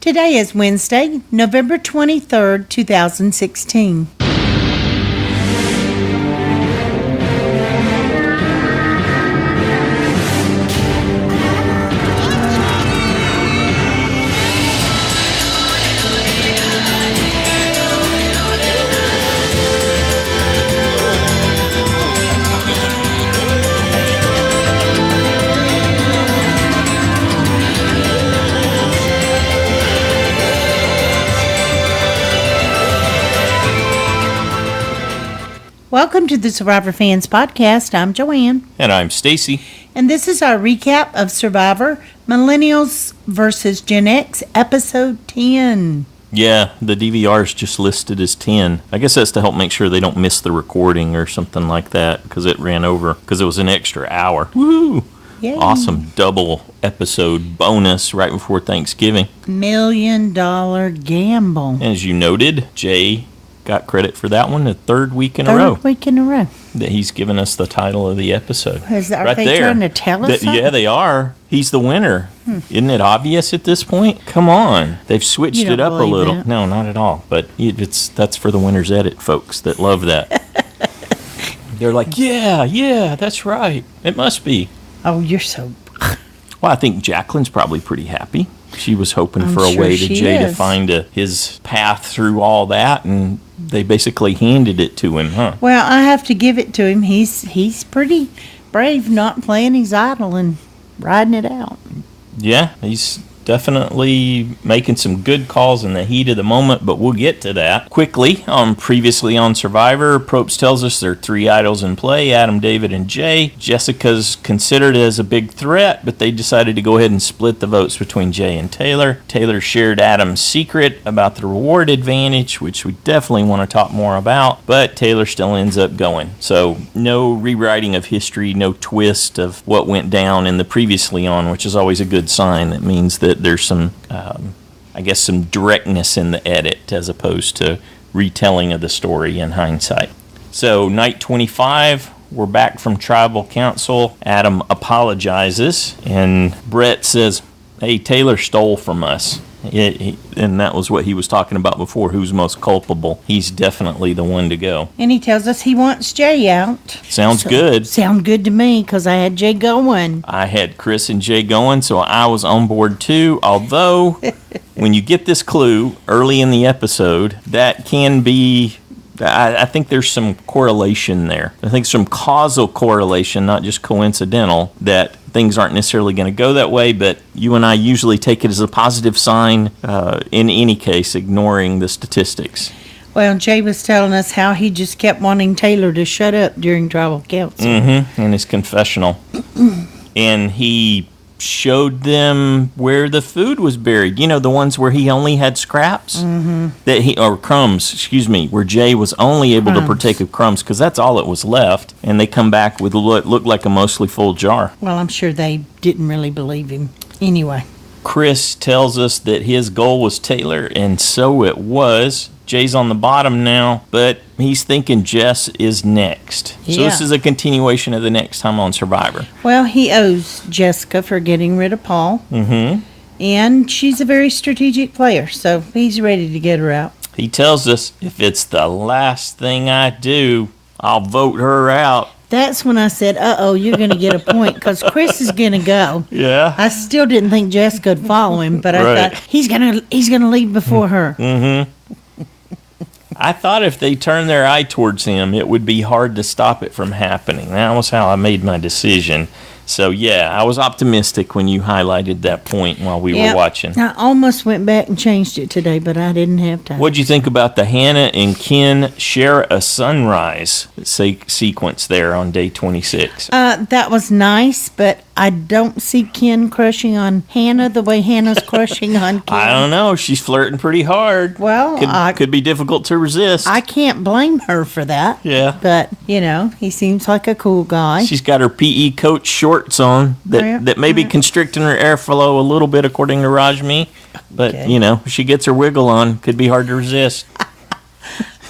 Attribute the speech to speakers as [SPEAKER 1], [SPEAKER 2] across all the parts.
[SPEAKER 1] Today is Wednesday, November 23rd, 2016. Welcome to the Survivor Fans Podcast. I'm Joanne.
[SPEAKER 2] And I'm Stacy.
[SPEAKER 1] And this is our recap of Survivor, Millennials versus Gen X, Episode 10.
[SPEAKER 2] Yeah, the DVR is just listed as 10. I guess that's to help make sure they don't miss the recording or something like that, because it ran over, because it was an extra hour. Woo!
[SPEAKER 1] Yay.
[SPEAKER 2] Awesome double episode bonus right before Thanksgiving.
[SPEAKER 1] $1 million gamble.
[SPEAKER 2] And as you noted, Jay got credit for that one the third week in a row.
[SPEAKER 1] Third week in a row.
[SPEAKER 2] That he's given us the title of the episode.
[SPEAKER 1] Are
[SPEAKER 2] right
[SPEAKER 1] they
[SPEAKER 2] there.
[SPEAKER 1] trying to tell us something?
[SPEAKER 2] Yeah, they are. He's the winner. Isn't it obvious at this point? Come on. They've switched it up a little.
[SPEAKER 1] That.
[SPEAKER 2] No, not at all. But that's for the winner's edit folks that love that. They're like, yeah, that's right. It must be.
[SPEAKER 1] Oh, you're so...
[SPEAKER 2] Well, I think Jacqueline's probably pretty happy. She was hoping for a
[SPEAKER 1] sure
[SPEAKER 2] way to Jay
[SPEAKER 1] is.
[SPEAKER 2] to find his path through all that, and they basically handed it to him, huh?
[SPEAKER 1] Well, I have to give it to him. He's pretty brave, not playing his idol and riding it out.
[SPEAKER 2] Yeah, he's definitely making some good calls in the heat of the moment, but we'll get to that. Quickly, previously on Survivor, Probst tells us there are three idols in play, Adam, David, and Jay. Jessica's considered as a big threat, but they decided to go ahead and split the votes between Jay and Taylor. Taylor shared Adam's secret about the reward advantage, which we definitely want to talk more about, but Taylor still ends up going. So no rewriting of history, no twist of what went down in the previously on, which is always a good sign. That means that there's some, some directness in the edit as opposed to retelling of the story in hindsight. So, night 25, we're back from Tribal Council. Adam apologizes, and Bret says, hey, Taylor stole from us. And that was what he was talking about before, who's most culpable. He's definitely the one to go.
[SPEAKER 1] And he tells us he wants Jay out.
[SPEAKER 2] Sounds good.
[SPEAKER 1] Sound good to me, because I had Jay going.
[SPEAKER 2] I had Chris and Jay going, so I was on board too. Although, when you get this clue early in the episode, that can be... I think there's some correlation there. I think some causal correlation, not just coincidental, that things aren't necessarily going to go that way, but you and I usually take it as a positive sign in any case, ignoring the statistics.
[SPEAKER 1] Well, Jay was telling us how he just kept wanting Taylor to shut up during Tribal Council.
[SPEAKER 2] In his confessional. And he showed them where the food was buried. You know, the ones where he only had scraps? Or crumbs, where Jay was only able to partake of crumbs, because that's all that was left. And they come back with what looked like a mostly full jar.
[SPEAKER 1] Well, I'm sure they didn't really believe him. Anyway.
[SPEAKER 2] Chris tells us that his goal was Taylor, and so it was. Jay's on the bottom now, but he's thinking Jess is next.
[SPEAKER 1] Yeah.
[SPEAKER 2] So this is a continuation of the next time on Survivor.
[SPEAKER 1] Well, he owes Jessica for getting rid of Paul. And she's a very strategic player, so he's ready to get her out.
[SPEAKER 2] He tells us, if it's the last thing I do, I'll vote her out.
[SPEAKER 1] That's when I said, you're going to get a point, because Chris is going to go.
[SPEAKER 2] Yeah.
[SPEAKER 1] I still didn't think Jessica would follow him, but I thought he's going to leave before her.
[SPEAKER 2] I thought if they turned their eye towards him, it would be hard to stop it from happening. That was how I made my decision. So, yeah, I was optimistic when you highlighted that point while we were watching.
[SPEAKER 1] I almost went back and changed it today, but I didn't have time.
[SPEAKER 2] What'd you think about the Hannah and Ken share a sunrise sequence there on day 26?
[SPEAKER 1] That was nice, but I don't see Ken crushing on Hannah the way Hannah's crushing on Ken.
[SPEAKER 2] I don't know. She's flirting pretty hard.
[SPEAKER 1] Well,
[SPEAKER 2] could be difficult to resist.
[SPEAKER 1] I can't blame her for that.
[SPEAKER 2] Yeah.
[SPEAKER 1] But, he seems like a cool guy.
[SPEAKER 2] She's got her PE coach shorts on that may be constricting her airflow a little bit, according to Rajmi. But, if she gets her wiggle on, could be hard to resist.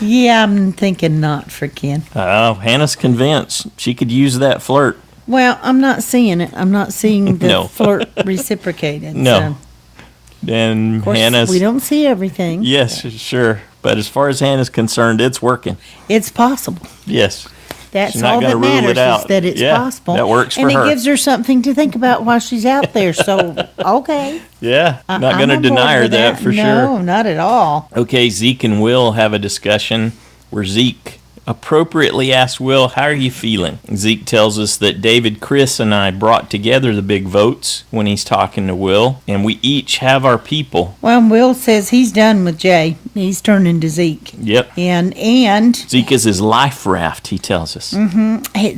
[SPEAKER 1] Yeah, I'm thinking not for Ken.
[SPEAKER 2] Oh, Hannah's convinced. She could use that flirt.
[SPEAKER 1] Well, I'm not seeing it. I'm not seeing the
[SPEAKER 2] No.
[SPEAKER 1] flirt reciprocated.
[SPEAKER 2] No.
[SPEAKER 1] So.
[SPEAKER 2] And
[SPEAKER 1] Of course,
[SPEAKER 2] Hannah's...
[SPEAKER 1] we don't see everything.
[SPEAKER 2] Yes, sure. But as far as Hannah's concerned, it's working.
[SPEAKER 1] It's possible.
[SPEAKER 2] Yes.
[SPEAKER 1] That's
[SPEAKER 2] She's not
[SPEAKER 1] all
[SPEAKER 2] gonna
[SPEAKER 1] that
[SPEAKER 2] rule it
[SPEAKER 1] matters
[SPEAKER 2] out.
[SPEAKER 1] is that it's
[SPEAKER 2] Yeah,
[SPEAKER 1] possible.
[SPEAKER 2] that works for
[SPEAKER 1] and
[SPEAKER 2] her.
[SPEAKER 1] it gives her something to think about while she's out there. So, okay.
[SPEAKER 2] Yeah, not
[SPEAKER 1] I'm
[SPEAKER 2] going to
[SPEAKER 1] on board
[SPEAKER 2] deny her
[SPEAKER 1] with
[SPEAKER 2] that for sure.
[SPEAKER 1] No, not at all.
[SPEAKER 2] Okay, Zeke and Will have a discussion where Zeke appropriately asks Will, how are you feeling? Zeke tells us that David, Chris, and I brought together the big votes when he's talking to Will, and we each have our people.
[SPEAKER 1] Well, Will says he's done with Jay. He's turning to Zeke.
[SPEAKER 2] Yep.
[SPEAKER 1] And
[SPEAKER 2] Zeke is his life raft, he tells us.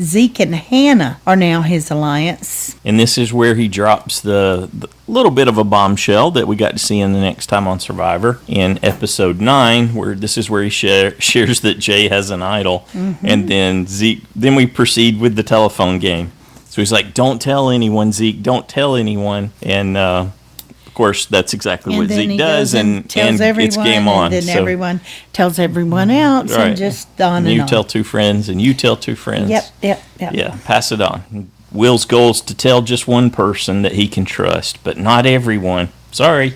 [SPEAKER 1] Zeke and Hannah are now his alliance.
[SPEAKER 2] And this is where he drops the little bit of a bombshell that we got to see in the next time on Survivor in episode 9, where this is where he shares that Jay has an idol. And then then we proceed with the telephone game. So he's like, don't tell anyone, Zeke, don't tell anyone. And of course, that's exactly what Zeke does, and
[SPEAKER 1] tells everyone,
[SPEAKER 2] it's game on.
[SPEAKER 1] And then everyone tells everyone else,
[SPEAKER 2] Right.
[SPEAKER 1] and just on and
[SPEAKER 2] you
[SPEAKER 1] on.
[SPEAKER 2] tell 2 friends, and you tell 2 friends.
[SPEAKER 1] Yep.
[SPEAKER 2] Yeah, pass it on. Will's goal is to tell just one person that he can trust, but not everyone. Sorry.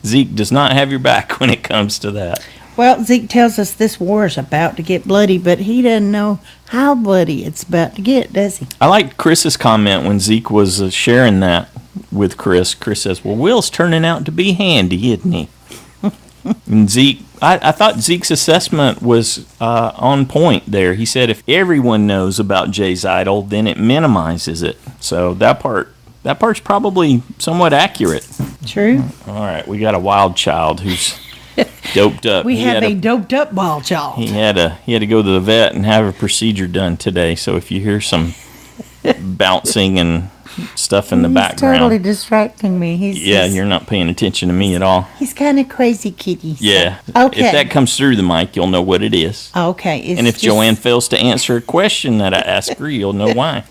[SPEAKER 2] Zeke does not have your back when it comes to that.
[SPEAKER 1] Well, Zeke tells us this war is about to get bloody, but he doesn't know how bloody it's about to get, does he?
[SPEAKER 2] I liked Chris's comment when Zeke was sharing that with Chris. Chris says, well, Will's turning out to be handy, isn't he? And Zeke, I thought Zeke's assessment was on point there. He said if everyone knows about Jay's idol, then it minimizes it. So that part's probably somewhat accurate.
[SPEAKER 1] True.
[SPEAKER 2] All right, we got a wild child who's doped up.
[SPEAKER 1] We have a doped up wild child.
[SPEAKER 2] He had to go to the vet and have a procedure done today. So if you hear some bouncing and stuff in the background,
[SPEAKER 1] He's totally distracting me.
[SPEAKER 2] you're not paying attention to me at all.
[SPEAKER 1] He's kind of crazy kitty. So.
[SPEAKER 2] Yeah.
[SPEAKER 1] Okay.
[SPEAKER 2] If that comes through the mic, you'll know what it is.
[SPEAKER 1] Okay.
[SPEAKER 2] And if Joanne fails to answer a question that I ask her, you'll know why.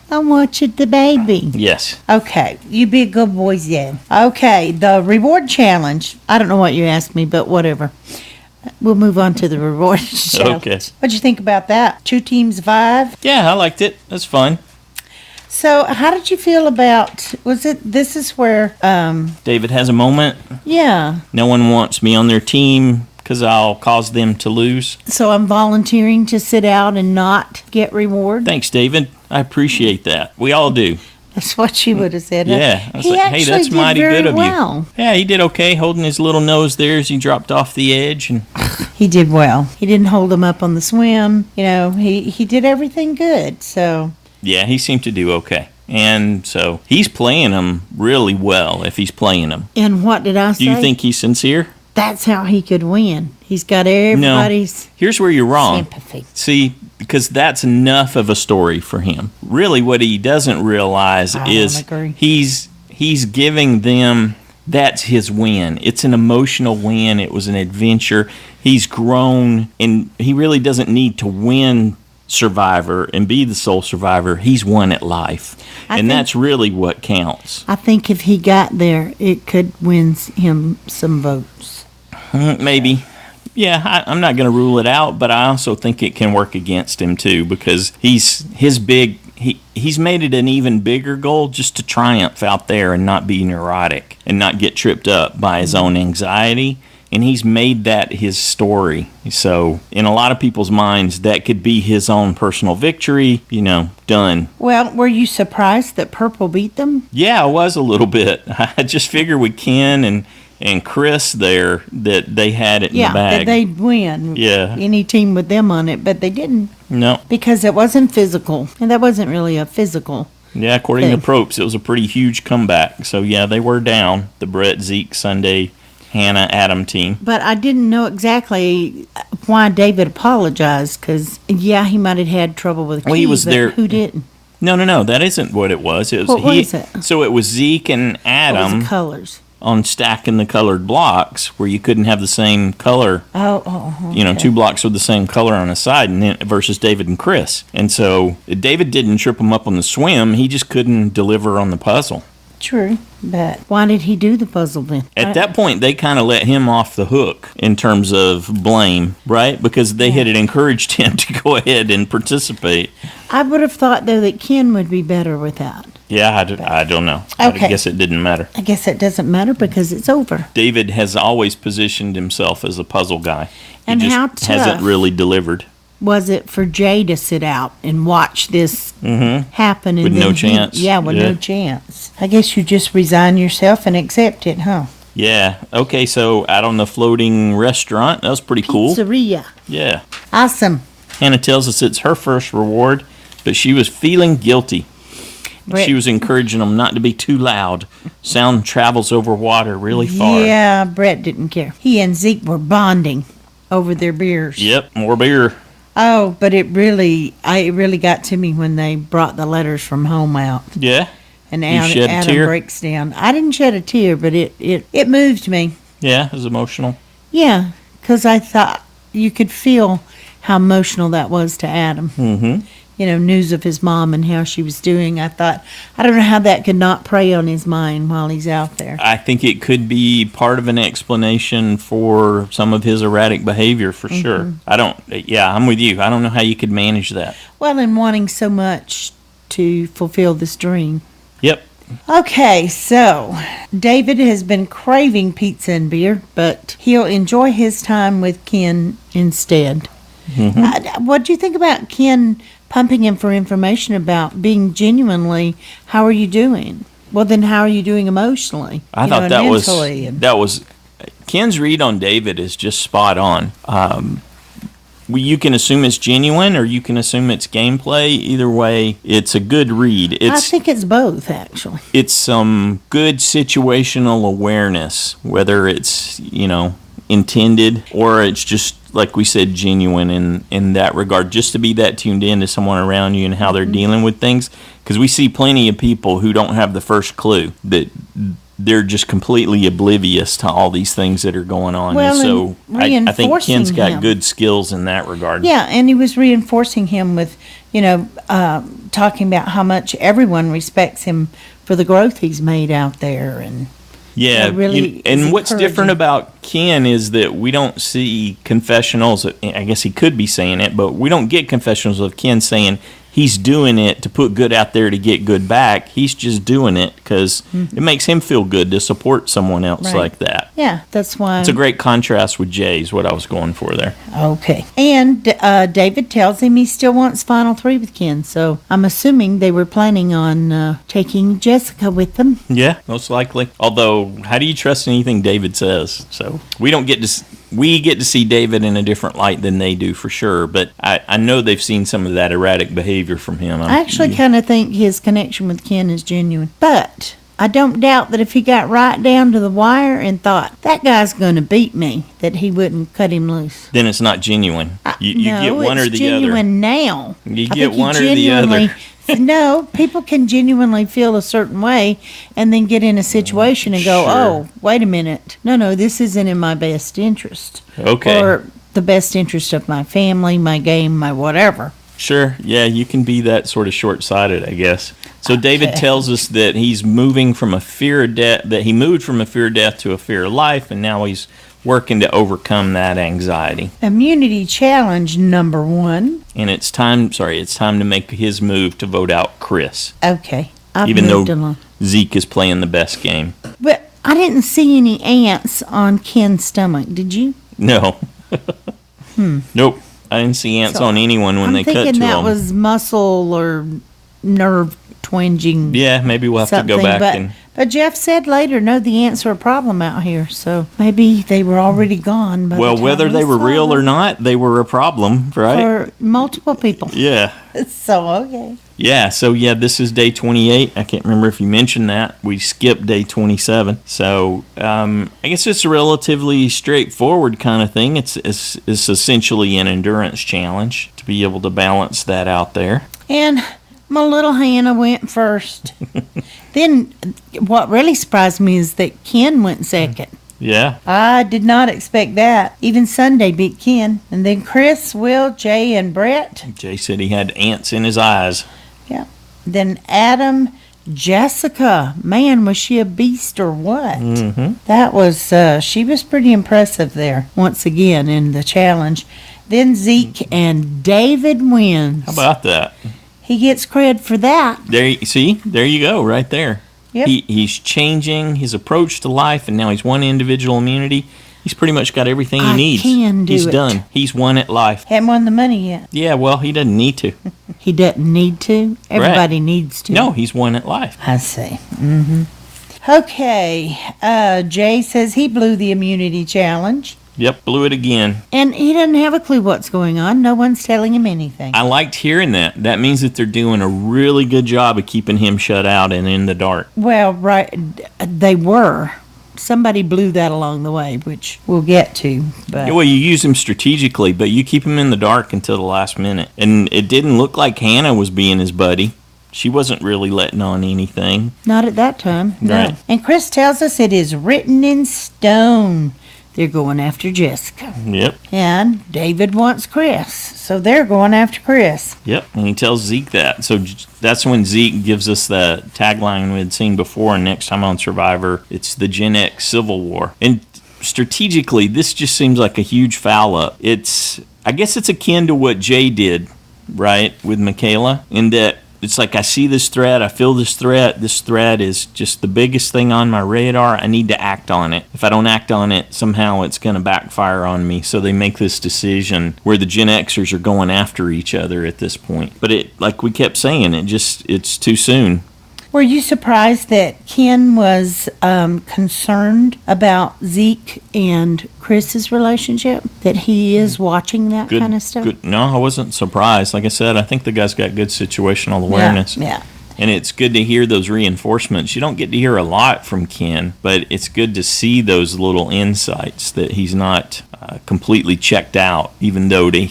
[SPEAKER 1] I'm watching the baby.
[SPEAKER 2] Yes.
[SPEAKER 1] Okay, you be a good boy then. Okay, the reward challenge. I don't know what you asked me, but whatever. We'll move on to the reward challenge.
[SPEAKER 2] Okay.
[SPEAKER 1] What'd you think about that? 2 teams, 5.
[SPEAKER 2] Yeah, I liked it. That's fun.
[SPEAKER 1] So, how did you feel about? This is where?
[SPEAKER 2] David has a moment.
[SPEAKER 1] Yeah.
[SPEAKER 2] No one wants me on their team because I'll cause them to lose.
[SPEAKER 1] So I'm volunteering to sit out and not get reward.
[SPEAKER 2] Thanks, David. I appreciate that. We all do.
[SPEAKER 1] That's what she would have said.
[SPEAKER 2] Yeah. I was
[SPEAKER 1] He
[SPEAKER 2] like, hey,
[SPEAKER 1] actually
[SPEAKER 2] that's
[SPEAKER 1] did
[SPEAKER 2] mighty
[SPEAKER 1] very
[SPEAKER 2] good of
[SPEAKER 1] well.
[SPEAKER 2] you. Yeah, he did okay, holding his little nose there as he dropped off the edge. And
[SPEAKER 1] He did well. He didn't hold him up on the swim. You know, he did everything good. So.
[SPEAKER 2] yeah, he seemed to do okay. And so he's playing them really well if he's playing them.
[SPEAKER 1] And what did I say?
[SPEAKER 2] Do you think he's sincere?
[SPEAKER 1] That's how he could win. He's got everybody's
[SPEAKER 2] Here's where you're wrong.
[SPEAKER 1] sympathy.
[SPEAKER 2] See, because that's enough of a story for him. Really, what he doesn't realize
[SPEAKER 1] I
[SPEAKER 2] is
[SPEAKER 1] don't agree.
[SPEAKER 2] he's giving them, that's his win. It's an emotional win. It was an adventure. He's grown, and he really doesn't need to win Survivor and be the sole survivor. He's won at life. And that's really what counts.
[SPEAKER 1] I think if he got there, it could win him some votes.
[SPEAKER 2] Maybe. Yeah, I'm not going to rule it out, but I also think it can work against him too, because he's made it an even bigger goal just to triumph out there and not be neurotic and not get tripped up by his own anxiety. And he's made that his story. So in a lot of people's minds, that could be his own personal victory, done.
[SPEAKER 1] Well, were you surprised that Purple beat them?
[SPEAKER 2] Yeah, I was a little bit. I just figured with Ken and Chris there that they had it in the
[SPEAKER 1] Yeah,
[SPEAKER 2] bag.
[SPEAKER 1] that they'd win.
[SPEAKER 2] Yeah.
[SPEAKER 1] Any team with them on it, but they didn't.
[SPEAKER 2] No.
[SPEAKER 1] Because it wasn't physical. And that wasn't really a physical.
[SPEAKER 2] Yeah, according
[SPEAKER 1] thing.
[SPEAKER 2] to Probst, it was a pretty huge comeback. So, yeah, they were down, the Bret, Zeke, Sunday, Hannah, Adam team.
[SPEAKER 1] But I didn't know exactly why David apologized, because, yeah, he might have had trouble with Key,
[SPEAKER 2] Well, he was
[SPEAKER 1] but
[SPEAKER 2] there.
[SPEAKER 1] who didn't?
[SPEAKER 2] No, that isn't what it was.
[SPEAKER 1] What was it?
[SPEAKER 2] So it was Zeke and
[SPEAKER 1] What was
[SPEAKER 2] Adam
[SPEAKER 1] the colors?
[SPEAKER 2] on stacking the colored blocks where you couldn't have the same color.
[SPEAKER 1] Okay.
[SPEAKER 2] 2 blocks with the same color on a side, and then versus David and Chris. And so David didn't trip him up on the swim. He just couldn't deliver on the puzzle.
[SPEAKER 1] True, but why did he do the puzzle then?
[SPEAKER 2] At that point, they kind of let him off the hook in terms of blame, right? Because they had encouraged him to go ahead and participate.
[SPEAKER 1] I would have thought, though, that Ken would be better with that.
[SPEAKER 2] Yeah, I don't know.
[SPEAKER 1] Okay.
[SPEAKER 2] I guess it didn't matter.
[SPEAKER 1] I guess it doesn't matter because it's over.
[SPEAKER 2] David has always positioned himself as a puzzle guy.
[SPEAKER 1] And
[SPEAKER 2] he just
[SPEAKER 1] how tough
[SPEAKER 2] hasn't really delivered.
[SPEAKER 1] Was it for Jay to sit out and watch this happen? And
[SPEAKER 2] With
[SPEAKER 1] then
[SPEAKER 2] no chance.
[SPEAKER 1] With no chance. I guess you just resign yourself and accept it, huh?
[SPEAKER 2] Yeah. Okay, so out on the floating restaurant, that was pretty cool.
[SPEAKER 1] Pizzeria.
[SPEAKER 2] Yeah.
[SPEAKER 1] Awesome.
[SPEAKER 2] Hannah tells us it's her first reward, but she was feeling guilty.
[SPEAKER 1] Bret.
[SPEAKER 2] She was encouraging them not to be too loud. Sound travels over water really far.
[SPEAKER 1] Yeah, Bret didn't care. He and Zeke were bonding over their beers.
[SPEAKER 2] Yep, more beer.
[SPEAKER 1] Oh, but it really got to me when they brought the letters from home out.
[SPEAKER 2] Yeah.
[SPEAKER 1] And
[SPEAKER 2] You shed a
[SPEAKER 1] Adam
[SPEAKER 2] tear?
[SPEAKER 1] breaks down. I didn't shed a tear, but it moved me.
[SPEAKER 2] Yeah, it was emotional.
[SPEAKER 1] Yeah, because I thought you could feel how emotional that was to Adam.
[SPEAKER 2] Mm-hmm.
[SPEAKER 1] You know, news of his mom and how she was doing. I thought, I don't know how that could not prey on his mind while he's out there.
[SPEAKER 2] I think it could be part of an explanation for some of his erratic behavior, for sure. I'm with you. I don't know how you could manage that.
[SPEAKER 1] Well, and wanting so much to fulfill this dream.
[SPEAKER 2] Yep.
[SPEAKER 1] Okay, so David has been craving pizza and beer, but he'll enjoy his time with Ken instead. What do you think about Ken pumping him for information about being genuinely, how are you doing? Well, then how are you doing emotionally?
[SPEAKER 2] I thought that was Ken's read on David is just spot on. You can assume it's genuine or you can assume it's gameplay. Either way, it's a good read.
[SPEAKER 1] I think it's both, actually.
[SPEAKER 2] It's some good situational awareness, whether it's, intended or it's just, like we said, genuine in that regard, just to be that tuned in to someone around you and how they're dealing with things. Because we see plenty of people who don't have the first clue, that they're just completely oblivious to all these things that are going on.
[SPEAKER 1] Well,
[SPEAKER 2] and so I think Ken's got
[SPEAKER 1] him.
[SPEAKER 2] good skills in that regard.
[SPEAKER 1] Yeah, and he was reinforcing him with, talking about how much everyone respects him for the growth he's made out there. And
[SPEAKER 2] yeah,
[SPEAKER 1] really
[SPEAKER 2] and what's different
[SPEAKER 1] encouraging.
[SPEAKER 2] about Ken is that we don't see confessionals. I guess he could be saying it, but we don't get confessionals of Ken saying he's doing it to put good out there to get good back. He's just doing it because it makes him feel good to support someone else
[SPEAKER 1] Right.
[SPEAKER 2] like that.
[SPEAKER 1] Yeah, that's why.
[SPEAKER 2] It's a great contrast with Jay's, what I was going for there.
[SPEAKER 1] Okay. And David tells him he still wants Final Three with Ken, so I'm assuming they were planning on taking Jessica with them.
[SPEAKER 2] Yeah, most likely. Although, how do you trust anything David says? So we don't get to. We get to see David in a different light than they do, for sure. But I know they've seen some of that erratic behavior from him.
[SPEAKER 1] I actually kind of think his connection with Ken is genuine. But I don't doubt that if he got right down to the wire and thought, that guy's going to beat me, that he wouldn't cut him loose.
[SPEAKER 2] Then it's not genuine. You get one or the
[SPEAKER 1] it's genuine
[SPEAKER 2] other.
[SPEAKER 1] now.
[SPEAKER 2] You
[SPEAKER 1] I
[SPEAKER 2] get
[SPEAKER 1] think he
[SPEAKER 2] one or the other.
[SPEAKER 1] genuinely- No, people can genuinely feel a certain way and then get in a situation and go,
[SPEAKER 2] Sure.
[SPEAKER 1] oh, wait a minute. No, this isn't in my best interest.
[SPEAKER 2] Okay.
[SPEAKER 1] Or the best interest of my family, my game, my whatever.
[SPEAKER 2] Sure. Yeah, you can be that sort of short-sighted, I guess. So David
[SPEAKER 1] Okay.
[SPEAKER 2] tells us that he's moving from a fear of death, that he moved from a fear of death to a fear of life, and now he's working to overcome that anxiety.
[SPEAKER 1] Immunity challenge number 1.
[SPEAKER 2] And it's time to make his move to vote out Chris.
[SPEAKER 1] Okay. I've
[SPEAKER 2] Even
[SPEAKER 1] moved
[SPEAKER 2] though
[SPEAKER 1] along.
[SPEAKER 2] Zeke is playing the best game.
[SPEAKER 1] But I didn't see any ants on Ken's stomach. Did you?
[SPEAKER 2] No. Nope. I didn't see ants
[SPEAKER 1] So,
[SPEAKER 2] on anyone when
[SPEAKER 1] I'm
[SPEAKER 2] they cut to
[SPEAKER 1] thinking that
[SPEAKER 2] them.
[SPEAKER 1] was muscle or nerve twinging.
[SPEAKER 2] Yeah, maybe we'll have to go back and...
[SPEAKER 1] But Jeff said later, no, the ants are a problem out here. So maybe they were already gone. By the
[SPEAKER 2] Well,
[SPEAKER 1] time
[SPEAKER 2] whether they
[SPEAKER 1] we
[SPEAKER 2] were
[SPEAKER 1] saw
[SPEAKER 2] real or
[SPEAKER 1] them.
[SPEAKER 2] not, they were a problem, right?
[SPEAKER 1] For multiple people.
[SPEAKER 2] Yeah.
[SPEAKER 1] So, okay.
[SPEAKER 2] Yeah, so this is day 28. I can't remember if you mentioned that. We skipped day 27. So I guess it's a relatively straightforward kind of thing. It's essentially an endurance challenge to be able to balance that out there.
[SPEAKER 1] And my little Hannah went first. Then what really surprised me is that Ken went second.
[SPEAKER 2] Yeah.
[SPEAKER 1] I did not expect that. Even Sunday beat Ken. And then Chris, Will, Jay, and Bret.
[SPEAKER 2] Jay said he had ants in his eyes.
[SPEAKER 1] Yeah. Then Adam, Jessica. Man, was she a beast or what?
[SPEAKER 2] Mm-hmm.
[SPEAKER 1] That was, she was pretty impressive there, once again, in the challenge. Then Zeke and David wins.
[SPEAKER 2] How about that?
[SPEAKER 1] he gets cred for that.
[SPEAKER 2] There you go, right there.
[SPEAKER 1] Yep.
[SPEAKER 2] He's changing his approach to life, and now he's won individual immunity. He's pretty much got everything he needs. He's done. He's won at life.
[SPEAKER 1] Haven't won the money yet.
[SPEAKER 2] Yeah, well, he doesn't need to.
[SPEAKER 1] He doesn't need to. Everybody needs to.
[SPEAKER 2] No, he's won at life.
[SPEAKER 1] I see. Mm-hmm. Okay. Jay says he blew the immunity challenge.
[SPEAKER 2] Yep, blew it again.
[SPEAKER 1] And he doesn't have a clue what's going on. No one's telling him anything.
[SPEAKER 2] I liked hearing that. That means that they're doing a really good job of keeping him shut out and in the dark.
[SPEAKER 1] Well, right. They were. Somebody blew that along the way, which we'll get to. But.
[SPEAKER 2] Well, you use him strategically, but you keep him in the dark until the last minute. And it didn't look like Hannah was being his buddy. She wasn't really letting on anything.
[SPEAKER 1] Not at that time.
[SPEAKER 2] Right.
[SPEAKER 1] No. And Chris tells us it is written in stone. They're going after Jessica.
[SPEAKER 2] Yep.
[SPEAKER 1] And David wants Chris, so they're going after Chris.
[SPEAKER 2] Yep, and he tells Zeke that. So that's when Zeke gives us the tagline we had seen before, and next time on Survivor, it's the Gen X Civil War. And strategically, this just seems like a huge foul-up. I guess it's akin to what Jay did, right, with Michaela, in that it's like I see this threat, I feel this threat. This threat is just the biggest thing on my radar. I need to act on it. If I don't act on it, somehow it's going to backfire on me. So they make this decision where the Gen Xers are going after each other at this point. But like we kept saying, it's too soon.
[SPEAKER 1] Were you surprised that Ken was concerned about Zeke and Chris's relationship? That he is watching that kind of stuff?
[SPEAKER 2] Good. No, I wasn't surprised. Like I said, I think the guy's got good situational awareness.
[SPEAKER 1] Yeah.
[SPEAKER 2] And it's good to hear those reinforcements. You don't get to hear a lot from Ken, but it's good to see those little insights that he's not completely checked out, even though to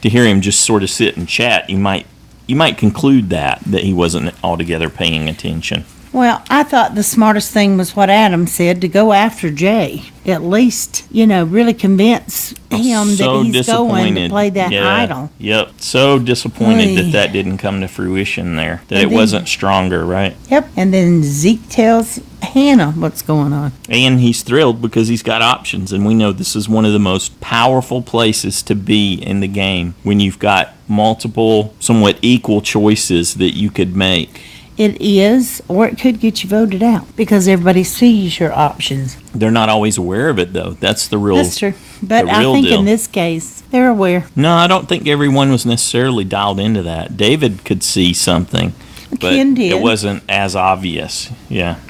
[SPEAKER 2] hear him just sort of sit and chat, you might conclude that he wasn't altogether paying attention.
[SPEAKER 1] Well, I thought the smartest thing was what Adam said, to go after Jay. At least, really convince him that he's going to play that idol.
[SPEAKER 2] Yep. So disappointed that didn't come to fruition there. That it wasn't stronger, right?
[SPEAKER 1] Yep. And then Zeke tells Hannah what's going on.
[SPEAKER 2] And he's thrilled because he's got options. And we know this is one of the most powerful places to be in the game when you've got multiple, somewhat equal choices that you could make.
[SPEAKER 1] It is, or it could get you voted out because everybody sees your options.
[SPEAKER 2] They're not always aware of it, though. That's the real.
[SPEAKER 1] That's true. But I think in this case, they're aware.
[SPEAKER 2] No, I don't think everyone was necessarily dialed into that. David could see something, but
[SPEAKER 1] Ken did.
[SPEAKER 2] It wasn't as obvious. Yeah.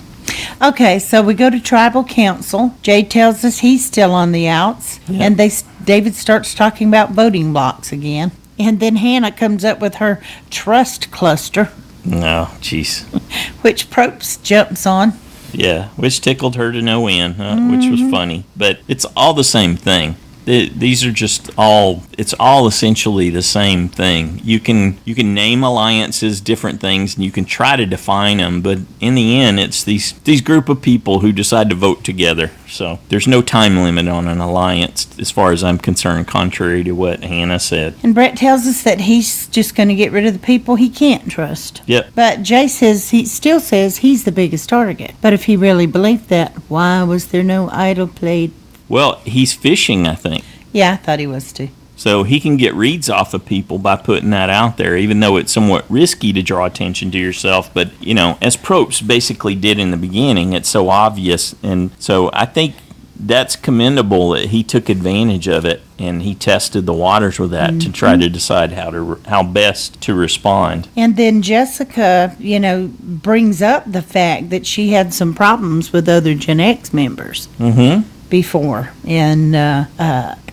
[SPEAKER 1] Okay, so we go to tribal council. Jay tells us he's still on the outs, and David starts talking about voting blocks again. And then Hannah comes up with her trust cluster.
[SPEAKER 2] No, jeez.
[SPEAKER 1] Which Probst jumps on.
[SPEAKER 2] Yeah, which tickled her to no end, which was funny. But it's all the same thing. These are it's all essentially the same thing. You can name alliances, different things, and you can try to define them, but in the end, it's these group of people who decide to vote together. So there's no time limit on an alliance, as far as I'm concerned, contrary to what Hannah said.
[SPEAKER 1] And Bret tells us that he's just going to get rid of the people he can't trust.
[SPEAKER 2] Yep.
[SPEAKER 1] But Jay still says he's the biggest target. But if he really believed that, why was there no idol played?
[SPEAKER 2] Well, he's fishing, I think.
[SPEAKER 1] Yeah, I thought he was too.
[SPEAKER 2] So he can get reads off of people by putting that out there, even though it's somewhat risky to draw attention to yourself. But, as Probst basically did in the beginning, it's so obvious. And so I think that's commendable that he took advantage of it and he tested the waters with that to try to decide how best to respond.
[SPEAKER 1] And then Jessica, brings up the fact that she had some problems with other Gen X members. Mm-hmm. Before, and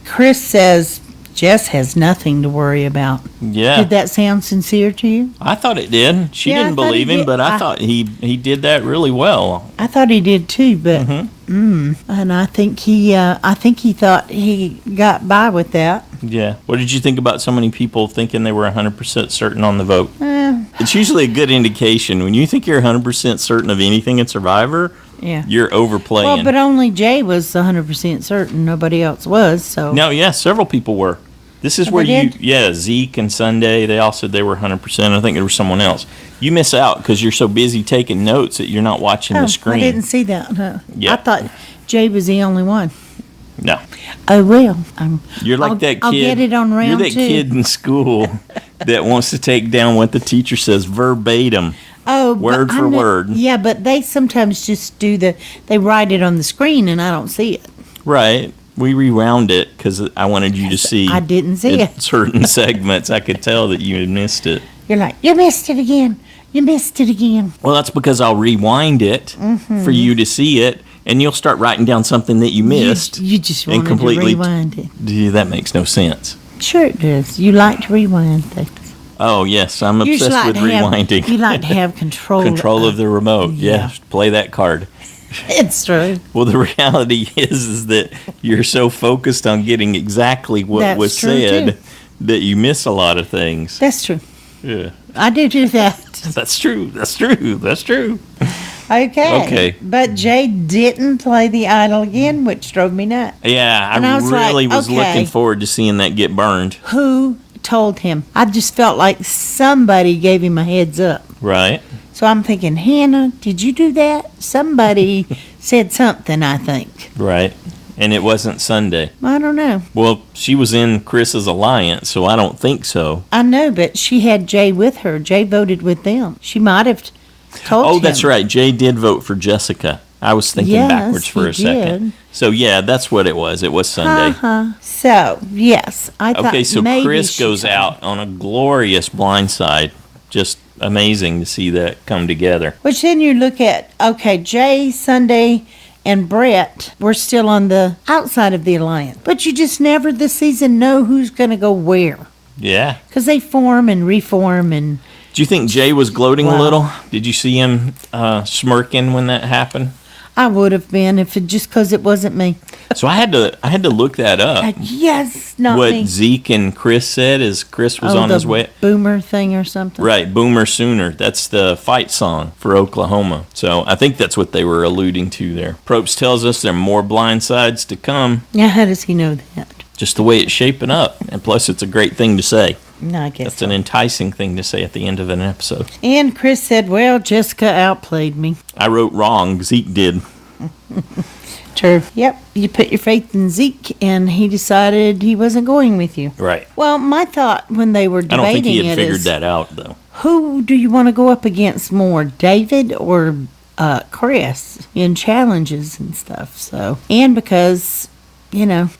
[SPEAKER 1] Chris says Jess has nothing to worry about.
[SPEAKER 2] Yeah.
[SPEAKER 1] Did that sound sincere to you?
[SPEAKER 2] I thought it did. She didn't believe him, but I thought he did that really well.
[SPEAKER 1] I thought he did too, but and I think he thought he got by with that.
[SPEAKER 2] Yeah. What did you think about so many people thinking they were 100% certain on the vote? It's usually a good indication. When you think you're 100% certain of anything in Survivor, you're overplaying.
[SPEAKER 1] Well, but only Jay was 100% certain. Nobody else was. So
[SPEAKER 2] no, several people were. This is where Zeke and Sunday, they all said they were 100%. I think there was someone else. You miss out because you're so busy taking notes that you're not watching the screen.
[SPEAKER 1] I didn't see that. Huh?
[SPEAKER 2] Yeah.
[SPEAKER 1] I thought Jay was the only one.
[SPEAKER 2] No.
[SPEAKER 1] Oh, well.
[SPEAKER 2] You're like that kid.
[SPEAKER 1] I'll get it on round 2.
[SPEAKER 2] You're that kid in school that wants to take down what the teacher says verbatim.
[SPEAKER 1] Oh,
[SPEAKER 2] word for word.
[SPEAKER 1] Yeah, but they sometimes just they write it on the screen and I don't see it.
[SPEAKER 2] Right. We rewound it because I wanted you to see.
[SPEAKER 1] I didn't see it.
[SPEAKER 2] Certain segments, I could tell that you had missed it.
[SPEAKER 1] You're like, you missed it again. You missed it again.
[SPEAKER 2] Well, that's because I'll rewind it for you to see it, and you'll start writing down something that you missed.
[SPEAKER 1] You just wanted to rewind it.
[SPEAKER 2] Yeah, that makes no sense.
[SPEAKER 1] Sure it does. You like to rewind things.
[SPEAKER 2] Oh, yes. I'm obsessed with rewinding.
[SPEAKER 1] You like to have control.
[SPEAKER 2] Control of the remote. Yeah. Play that card.
[SPEAKER 1] It's true.
[SPEAKER 2] Well, the reality is that you're so focused on getting exactly what was said that you miss a lot of things.
[SPEAKER 1] That's true.
[SPEAKER 2] Yeah.
[SPEAKER 1] I do that.
[SPEAKER 2] That's true. That's true. That's true.
[SPEAKER 1] Okay. But Jay didn't play the idol again, which drove me nuts.
[SPEAKER 2] Yeah, I really was looking forward to seeing that get burned.
[SPEAKER 1] Who told him? I just felt like somebody gave him a heads up.
[SPEAKER 2] Right.
[SPEAKER 1] So I'm thinking, Hannah, did you do that? Somebody said something, I think.
[SPEAKER 2] Right. And it wasn't Sunday.
[SPEAKER 1] I don't know.
[SPEAKER 2] Well, she was in Chris's alliance, so I don't think so.
[SPEAKER 1] I know, but she had Jay with her. Jay voted with them. She might have told him.
[SPEAKER 2] Oh, that's right. Jay did vote for Jessica. I was thinking backwards for a second.
[SPEAKER 1] Did.
[SPEAKER 2] So, yeah, that's what it was. It was Sunday.
[SPEAKER 1] So, yes. I thought
[SPEAKER 2] okay, so
[SPEAKER 1] maybe
[SPEAKER 2] Chris goes out on a glorious blindside. Just amazing to see that come together.
[SPEAKER 1] Which then you look at, okay, Jay, Sunday, and Bret were still on the outside of the alliance. But you just never this season know who's going to go where.
[SPEAKER 2] Yeah.
[SPEAKER 1] Because they form and reform and...
[SPEAKER 2] Do you think Jay was gloating a little? Did you see him smirking when that happened?
[SPEAKER 1] I would have been if it just because it wasn't me.
[SPEAKER 2] So I had to look that up.
[SPEAKER 1] Yes, not
[SPEAKER 2] what
[SPEAKER 1] me.
[SPEAKER 2] What Zeke and Chris said as Chris was on his way.
[SPEAKER 1] Boomer thing or something.
[SPEAKER 2] Right, Boomer Sooner. That's the fight song for Oklahoma. So I think that's what they were alluding to there. Probst tells us there are more blindsides to come.
[SPEAKER 1] Yeah, how does he know that?
[SPEAKER 2] Just the way it's shaping up. And plus, it's a great thing to say.
[SPEAKER 1] No, I guess
[SPEAKER 2] that's an enticing thing to say at the end of an episode.
[SPEAKER 1] And Chris said, well, Jessica outplayed me.
[SPEAKER 2] I wrote wrong. Zeke did.
[SPEAKER 1] True. Yep. You put your faith in Zeke, and he decided he wasn't going with you.
[SPEAKER 2] Right.
[SPEAKER 1] Well, my thought when they were debating it is...
[SPEAKER 2] I don't think he had figured that out, though.
[SPEAKER 1] Who do you want to go up against more, David or Chris, in challenges and stuff? So, and because,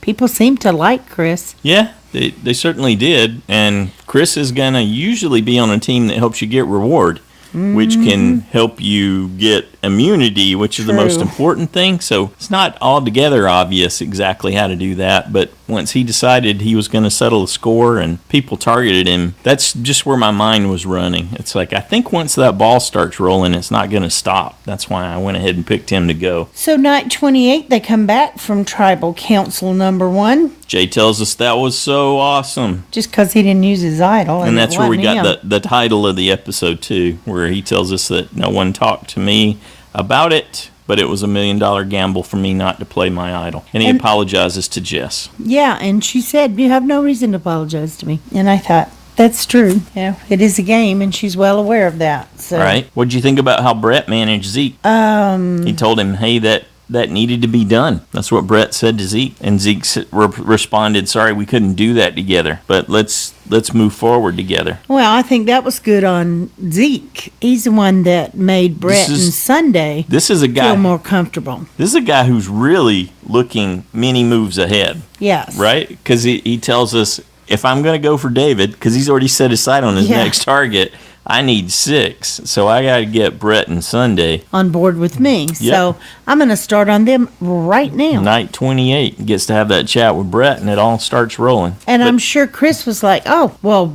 [SPEAKER 1] people seem to like Chris.
[SPEAKER 2] Yeah. They certainly did, and Chris is going to usually be on a team that helps you get reward, which can help you get immunity, which is the most important thing. So it's not altogether obvious exactly how to do that, but once he decided he was going to settle the score and people targeted him, that's just where my mind was running. It's like, I think once that ball starts rolling, it's not going to stop. That's why I went ahead and picked him to go.
[SPEAKER 1] So night 28, they come back from Tribal Council number 1.
[SPEAKER 2] Jay tells us that was so awesome.
[SPEAKER 1] Just because he didn't use his idol.
[SPEAKER 2] And that's where we got the title of the episode, too, where he tells us that no one talked to me about it, but it was $1 million gamble for me not to play my idol. And he apologizes to Jess.
[SPEAKER 1] Yeah, and she said, you have no reason to apologize to me. And I thought, that's true. Yeah, it is a game, and she's well aware of that. So.
[SPEAKER 2] Right. What did you think about how Bret managed Zeke? He told him, hey, that needed to be done. That's what Bret said to Zeke. And Zeke responded, sorry, we couldn't do that together, but let's move forward together.
[SPEAKER 1] Well, I think that was good on Zeke. He's the one that made Bret and Sunday feel more comfortable.
[SPEAKER 2] This is a guy who's really looking many moves ahead.
[SPEAKER 1] Yes.
[SPEAKER 2] Right? Because he tells us, if I'm going to go for David, because he's already set his sight on his next target, I need 6, so I got to get Bret and Sunday
[SPEAKER 1] on board with me. Yep. So I'm going to start on them right now.
[SPEAKER 2] Night 28 gets to have that chat with Bret, and it all starts rolling.
[SPEAKER 1] And I'm sure Chris was like, oh, well,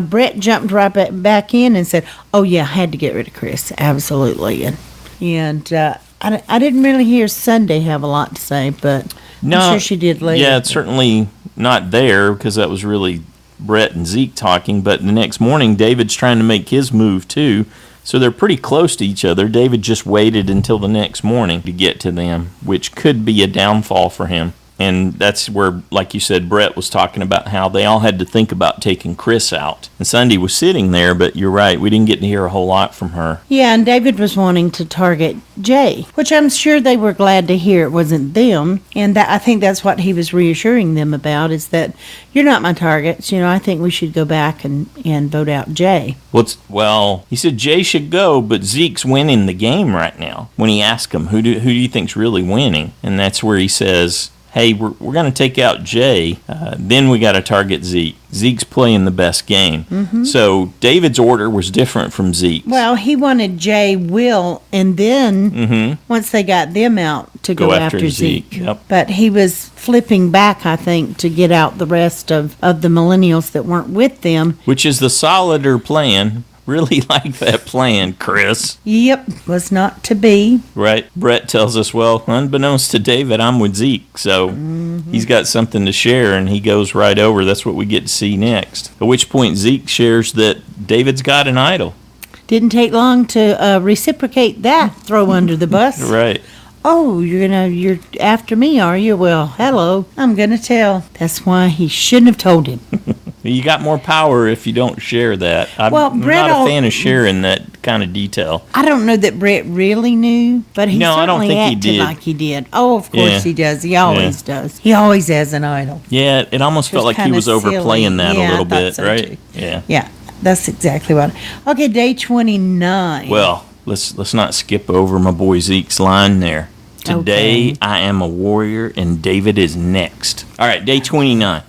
[SPEAKER 1] Bret jumped right back in and said, oh, yeah, I had to get rid of Chris. Absolutely. And I didn't really hear Sunday have a lot to say, but I'm sure she did later.
[SPEAKER 2] Yeah, it's certainly not there because that was really Bret and Zeke talking, but the next morning David's trying to make his move too, so they're pretty close to each other. David just waited until the next morning to get to them, which could be a downfall for him. And that's where, like you said, Bret was talking about how they all had to think about taking Chris out. And Sunday was sitting there, but you're right, we didn't get to hear a whole lot from her.
[SPEAKER 1] Yeah, and David was wanting to target Jay, which I'm sure they were glad to hear it wasn't them. And I think that's what he was reassuring them about, is that you're not my targets. I think we should go back and vote out Jay.
[SPEAKER 2] Well, he said Jay should go, but Zeke's winning the game right now. When he asked him, who do you think's really winning? And that's where he says, hey, we're going to take out Jay, then we got to target Zeke. Zeke's playing the best game. Mm-hmm. So David's order was different from Zeke's.
[SPEAKER 1] Well, he wanted Jay, Will, and then once they got them out, to go after Zeke.
[SPEAKER 2] Yep.
[SPEAKER 1] But he was flipping back, I think, to get out the rest of the millennials that weren't with them.
[SPEAKER 2] Which is the solider plan. Really like that plan, Chris.
[SPEAKER 1] Yep, was not to be.
[SPEAKER 2] Right. Bret tells us, well, unbeknownst to David, I'm with Zeke. So he's got something to share, and he goes right over. That's what we get to see next. At which point Zeke shares that David's got an idol.
[SPEAKER 1] Didn't take long to reciprocate that throw under the bus.
[SPEAKER 2] Right.
[SPEAKER 1] Oh, you're after me, are you? Well, hello. I'm going to tell. That's why he shouldn't have told him.
[SPEAKER 2] You got more power if you don't share that. I'm not a fan of sharing that kind of detail.
[SPEAKER 1] I don't know that Bret really knew, but he certainly acted like he did. Oh, of course he does. He always does. He always has an idol.
[SPEAKER 2] Yeah, it almost felt like he was overplaying that a little bit, right?
[SPEAKER 1] Too. Yeah, that's exactly what. Okay, day 29.
[SPEAKER 2] Well, let's not skip over my boy Zeke's line there. Today I am a warrior and David is next. All right, day 29.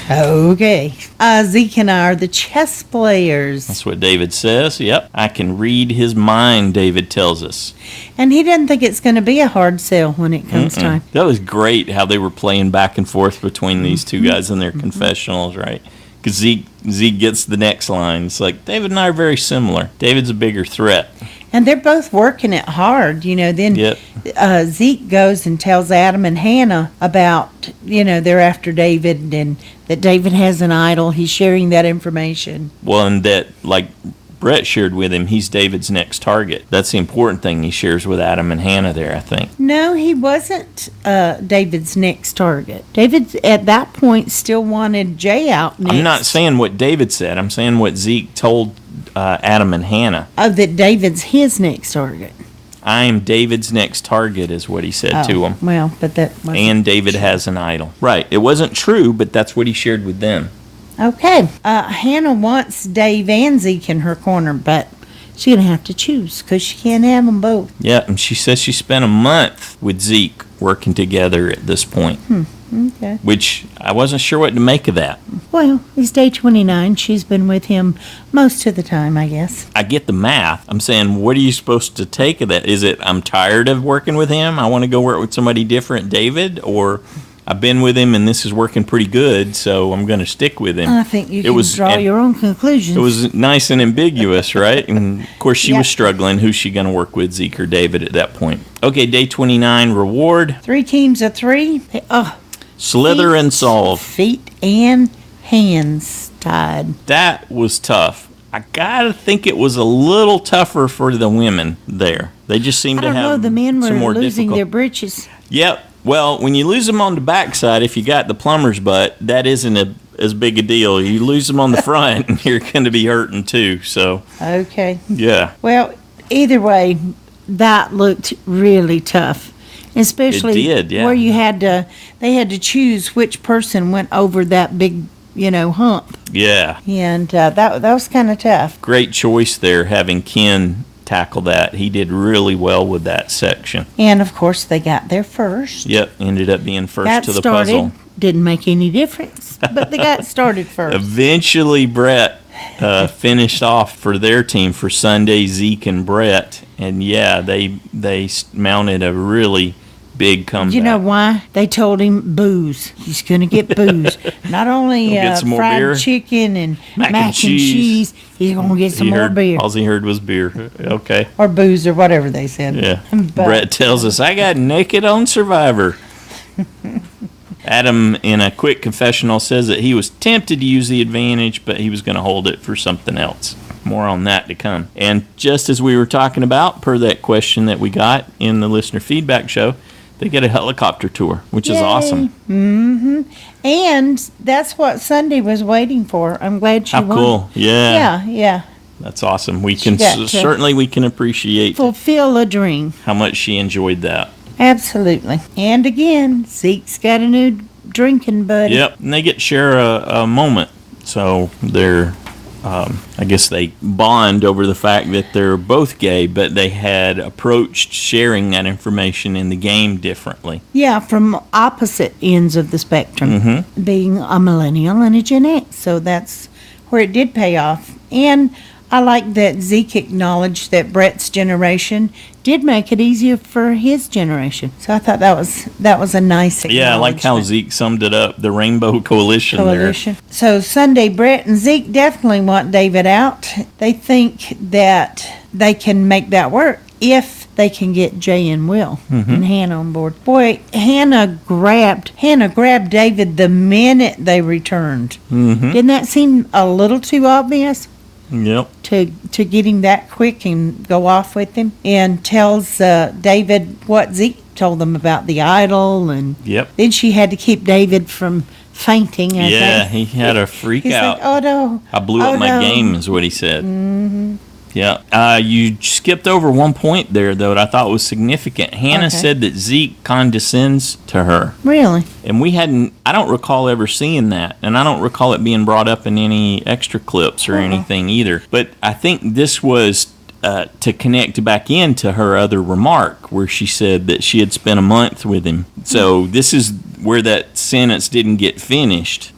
[SPEAKER 1] Okay. Zeke and I are the chess players.
[SPEAKER 2] That's what David says. Yep. I can read his mind, David tells us.
[SPEAKER 1] And he doesn't think it's going to be a hard sell when it comes time.
[SPEAKER 2] That was great how they were playing back and forth between these two guys in their confessionals, right? Because Zeke gets the next line. It's like, David and I are very similar. David's a bigger threat.
[SPEAKER 1] And they're both working it hard, Then Zeke goes and tells Adam and Hannah about, they're after David and that David has an idol. He's sharing that information.
[SPEAKER 2] Well, and that, like Bret shared with him, he's David's next target. That's the important thing he shares with Adam and Hannah there, I think.
[SPEAKER 1] No, he wasn't David's next target. David, at that point, still wanted Jay out next.
[SPEAKER 2] I'm not saying what David said. I'm saying what Zeke told Adam and Hannah.
[SPEAKER 1] Oh, that David's his next target.
[SPEAKER 2] I am David's next target is what he said to them.
[SPEAKER 1] Well, but that wasn't
[SPEAKER 2] and David has an idol. Right. It wasn't true, but that's what he shared with them.
[SPEAKER 1] Okay. Hannah wants Dave and Zeke in her corner, but she's going to have to choose because she can't have them both.
[SPEAKER 2] Yeah, and she says she spent a month with Zeke working together at this point.
[SPEAKER 1] Okay.
[SPEAKER 2] Which I wasn't sure what to make of that.
[SPEAKER 1] Well, it's day 29. She's been with him most of the time, I guess.
[SPEAKER 2] I get the math. I'm saying, what are you supposed to take of that? Is it, I'm tired of working with him, I want to go work with somebody different, David? Or I've been with him and this is working pretty good, so I'm going to stick with him.
[SPEAKER 1] I think you can draw your own conclusions.
[SPEAKER 2] It was nice and ambiguous, right? And, of course, she was struggling. Who's she going to work with, Zeke or David, at that point? Okay, day 29, reward.
[SPEAKER 1] 3 teams of 3.
[SPEAKER 2] Slither and solve.
[SPEAKER 1] Feet and hands tied.
[SPEAKER 2] That was tough. I gotta think it was a little tougher for the women there. They just seemed to have some more
[SPEAKER 1] the men were losing their britches.
[SPEAKER 2] Yep. Well, when you lose them on the backside, if you got the plumber's butt, that isn't as big a deal. You lose them on the front, you're going to be hurting too. So.
[SPEAKER 1] Okay.
[SPEAKER 2] Yeah.
[SPEAKER 1] Well, either way, that looked really tough. Especially where they had to choose which person went over that big, hump.
[SPEAKER 2] Yeah.
[SPEAKER 1] And that was kind of tough.
[SPEAKER 2] Great choice there, having Ken tackle that. He did really well with that section.
[SPEAKER 1] And, of course, they got there first.
[SPEAKER 2] Yep, ended up being first to the puzzle.
[SPEAKER 1] Didn't make any difference, but they got started first.
[SPEAKER 2] Eventually, Bret finished off for their team for Sunday, Zeke and Bret. And, yeah, they mounted a really big comeback.
[SPEAKER 1] You know why? They told him booze. He's going to get booze. Not only fried beer, chicken and mac and cheese. He's going to get some more beer.
[SPEAKER 2] All he heard was beer. Okay.
[SPEAKER 1] Or booze or whatever they said.
[SPEAKER 2] Yeah. Bret tells us, I got naked on Survivor. Adam, in a quick confessional, says that he was tempted to use the advantage, but he was going to hold it for something else. More on that to come. And just as we were talking about, per that question that we got in the listener feedback show, They get a helicopter tour, which is
[SPEAKER 1] Yay.
[SPEAKER 2] awesome.
[SPEAKER 1] Mm-hmm. And that's what Sunday was waiting for. I'm glad she
[SPEAKER 2] How
[SPEAKER 1] won.
[SPEAKER 2] cool. Yeah.
[SPEAKER 1] Yeah.
[SPEAKER 2] That's awesome. We can
[SPEAKER 1] got to
[SPEAKER 2] certainly we can appreciate
[SPEAKER 1] Fulfill a dream.
[SPEAKER 2] how much she enjoyed that.
[SPEAKER 1] Absolutely. And again, Zeke's got a new drinking buddy.
[SPEAKER 2] Yep. And they get to share a moment. So they're I guess they bond over the fact that they're both gay, but they had approached sharing that information in the game differently.
[SPEAKER 1] Yeah, from opposite ends of the spectrum,
[SPEAKER 2] Mm-hmm.
[SPEAKER 1] being a millennial and a Gen X. So that's where it did pay off. And I like that Zeke acknowledged that Bret's generation did make it easier for his generation. So I thought that was a nice acknowledgement.
[SPEAKER 2] Yeah, I like how Zeke summed it up, the Rainbow Coalition there.
[SPEAKER 1] So Sunday, Bret and Zeke definitely want David out. They think that they can make that work if they can get Jay and Will and Hannah on board. Boy, Hannah grabbed David the minute they returned.
[SPEAKER 2] Mm-hmm.
[SPEAKER 1] Didn't that seem a little too obvious?
[SPEAKER 2] Yep.
[SPEAKER 1] To get him that quick and go off with him, and tells David what Zeke told them about the idol, and
[SPEAKER 2] Yep.
[SPEAKER 1] then she had to keep David from fainting.
[SPEAKER 2] Yeah, he had a freak
[SPEAKER 1] He's
[SPEAKER 2] out.
[SPEAKER 1] like, oh no.
[SPEAKER 2] I blew
[SPEAKER 1] Oh,
[SPEAKER 2] up my
[SPEAKER 1] no.
[SPEAKER 2] game is what he said. Mm-hmm. Yeah. You skipped over one point there, though, that I thought was significant. Hannah
[SPEAKER 1] Okay.
[SPEAKER 2] said that Zeke condescends to her.
[SPEAKER 1] Really?
[SPEAKER 2] And I don't recall ever seeing that. And I don't recall it being brought up in any extra clips or anything either. But I think this was to connect back into her other remark where she said that she had spent a month with him. So this is where that sentence didn't get finished.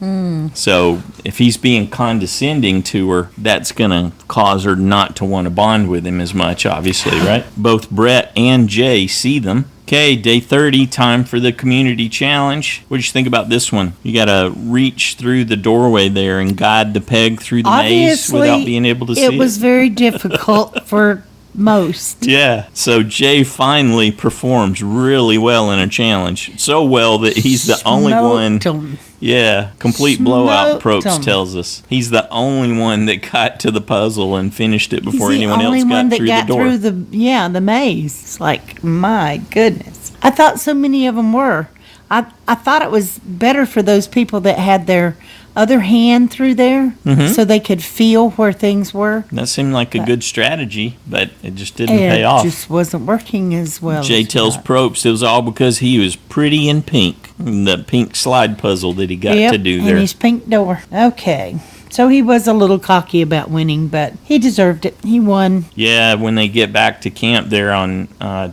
[SPEAKER 2] So if he's being condescending to her, that's going to cause her not to want to bond with him as much, obviously, right? Both Bret and Jay see them. Okay, day 30, time for the community challenge. What did you think about this one? You got to reach through the doorway there and guide the peg through the maze without being able to see it.
[SPEAKER 1] It was very difficult for most.
[SPEAKER 2] Yeah, so Jay finally performs really well in a challenge. So well that he's the only one.
[SPEAKER 1] Smoked 'em.
[SPEAKER 2] Yeah, complete blowout,
[SPEAKER 1] Smoked
[SPEAKER 2] Probst
[SPEAKER 1] 'em.
[SPEAKER 2] tells us. He's the only one that got to the puzzle and finished it before
[SPEAKER 1] He's the
[SPEAKER 2] anyone
[SPEAKER 1] only
[SPEAKER 2] else
[SPEAKER 1] one
[SPEAKER 2] got
[SPEAKER 1] that
[SPEAKER 2] through
[SPEAKER 1] got
[SPEAKER 2] the door.
[SPEAKER 1] through the maze. It's like, my goodness. I thought so many of them were. I thought it was better for those people that had their other hand through there so they could feel where things were.
[SPEAKER 2] That seemed like a good strategy, but it just didn't pay off.
[SPEAKER 1] It just wasn't working as well.
[SPEAKER 2] Jay
[SPEAKER 1] as
[SPEAKER 2] tells
[SPEAKER 1] that.
[SPEAKER 2] Probst it was all because he was pretty in pink. The pink slide puzzle that he got
[SPEAKER 1] Yep,
[SPEAKER 2] to do
[SPEAKER 1] and
[SPEAKER 2] there.
[SPEAKER 1] his pink door. Okay. So he was a little cocky about winning, but he deserved it. He won.
[SPEAKER 2] Yeah, when they get back to camp there on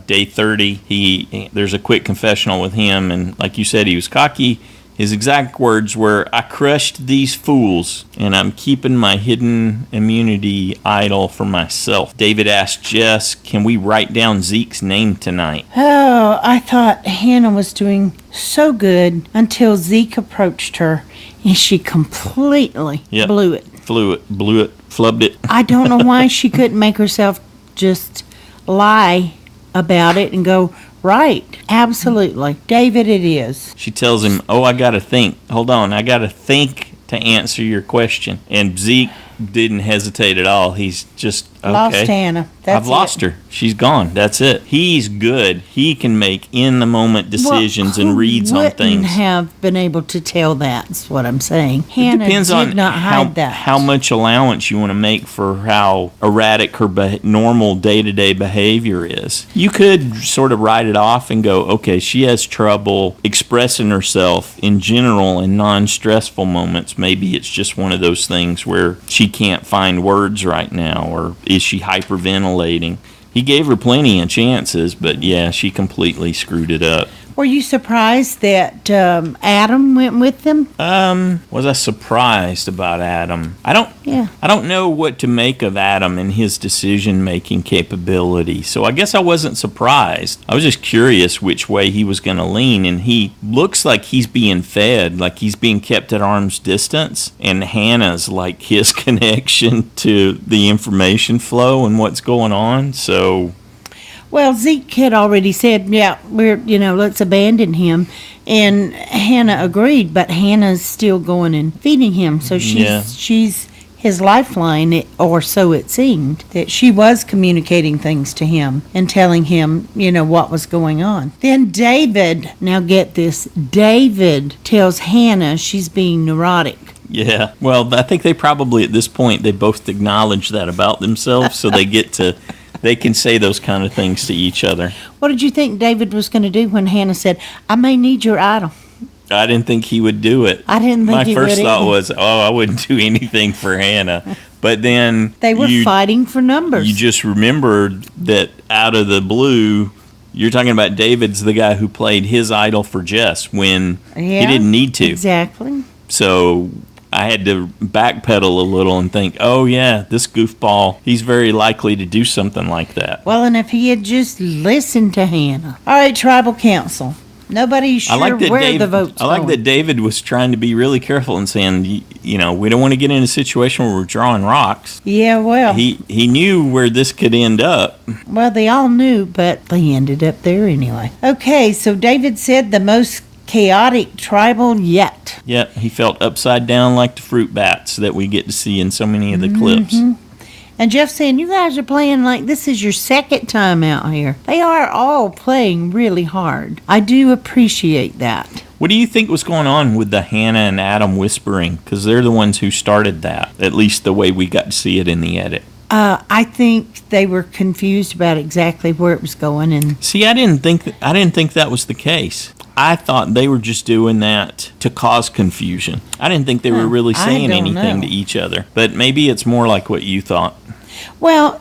[SPEAKER 2] day 30, there's a quick confessional with him, and like you said, he was cocky. His exact words were, "I crushed these fools, and I'm keeping my hidden immunity idol for myself." David asked Jess, "Can we write down Zeke's name tonight?"
[SPEAKER 1] Oh, I thought Hannah was doing so good until Zeke approached her, and she completely
[SPEAKER 2] Yep.
[SPEAKER 1] blew it.
[SPEAKER 2] Blew it, flubbed it.
[SPEAKER 1] I don't know why she couldn't make herself just lie about it and go, right, absolutely. David, it is.
[SPEAKER 2] She tells him, "Oh, I got to think. Hold on, I got to think to answer your question." And Zeke didn't hesitate at all. He's just, okay.
[SPEAKER 1] Lost Hannah. That's
[SPEAKER 2] I've lost her. She's gone. That's it. He's good. He can make in-the-moment decisions and reads on things.
[SPEAKER 1] Wouldn't have been able to tell that, is what I'm saying. Hannah
[SPEAKER 2] Depends
[SPEAKER 1] did
[SPEAKER 2] on
[SPEAKER 1] not hide that.
[SPEAKER 2] how much allowance you want to make for how erratic her normal day-to-day behavior is. You could sort of write it off and go, okay, she has trouble expressing herself in general in non-stressful moments. Maybe it's just one of those things where she can't find words right now, or is she hyperventilating? He gave her plenty of chances, but yeah, she completely screwed it up.
[SPEAKER 1] Were you surprised that Adam went with them?
[SPEAKER 2] Was I surprised about Adam? I don't know what to make of Adam and his decision-making capability. So I guess I wasn't surprised. I was just curious which way he was going to lean, and he looks like he's being fed, like he's being kept at arm's distance, and Hannah's like his connection to the information flow and what's going on. So
[SPEAKER 1] Well, Zeke had already said, yeah, let's abandon him. And Hannah agreed, but Hannah's still going and feeding him. So she's his lifeline, or so it seemed, that she was communicating things to him and telling him, what was going on. Then David, now get this, David tells Hannah she's being neurotic.
[SPEAKER 2] Yeah. Well, I think they probably, at this point, they both acknowledge that about themselves, so they can say those kind of things to each other.
[SPEAKER 1] What did you think David was going to do when Hannah said, I may need your idol?
[SPEAKER 2] I didn't think he would do it.
[SPEAKER 1] I didn't think
[SPEAKER 2] My
[SPEAKER 1] he would
[SPEAKER 2] first thought
[SPEAKER 1] either.
[SPEAKER 2] was, I wouldn't do anything for Hannah. But then
[SPEAKER 1] They were fighting for numbers.
[SPEAKER 2] You just remembered that out of the blue, you're talking about David's the guy who played his idol for Jess when he didn't need to.
[SPEAKER 1] Exactly.
[SPEAKER 2] So I had to backpedal a little and think, oh, yeah, this goofball, he's very likely to do something like that.
[SPEAKER 1] Well, and if he had just listened to Hannah. All right, tribal council. Nobody's sure where the vote's
[SPEAKER 2] I like
[SPEAKER 1] going.
[SPEAKER 2] that David was trying to be really careful and saying, we don't want to get in a situation where we're drawing rocks.
[SPEAKER 1] Yeah, well.
[SPEAKER 2] He knew where this could end up.
[SPEAKER 1] Well, they all knew, but they ended up there anyway. Okay, so David said the most chaotic tribal yet.
[SPEAKER 2] Yep, he felt upside down like the fruit bats that we get to see in so many of the clips.
[SPEAKER 1] And Jeff saying, you guys are playing like this is your second time out here. They are all playing really hard. I do appreciate that.
[SPEAKER 2] What do you think was going on with the Hannah and Adam whispering? Because they're the ones who started that, at least the way we got to see it in the edit.
[SPEAKER 1] I think they were confused about exactly where it was going. And
[SPEAKER 2] see, I didn't think that was the case. I thought they were just doing that to cause confusion. I didn't think they were really saying anything to each other. But maybe it's more like what you thought.
[SPEAKER 1] Well,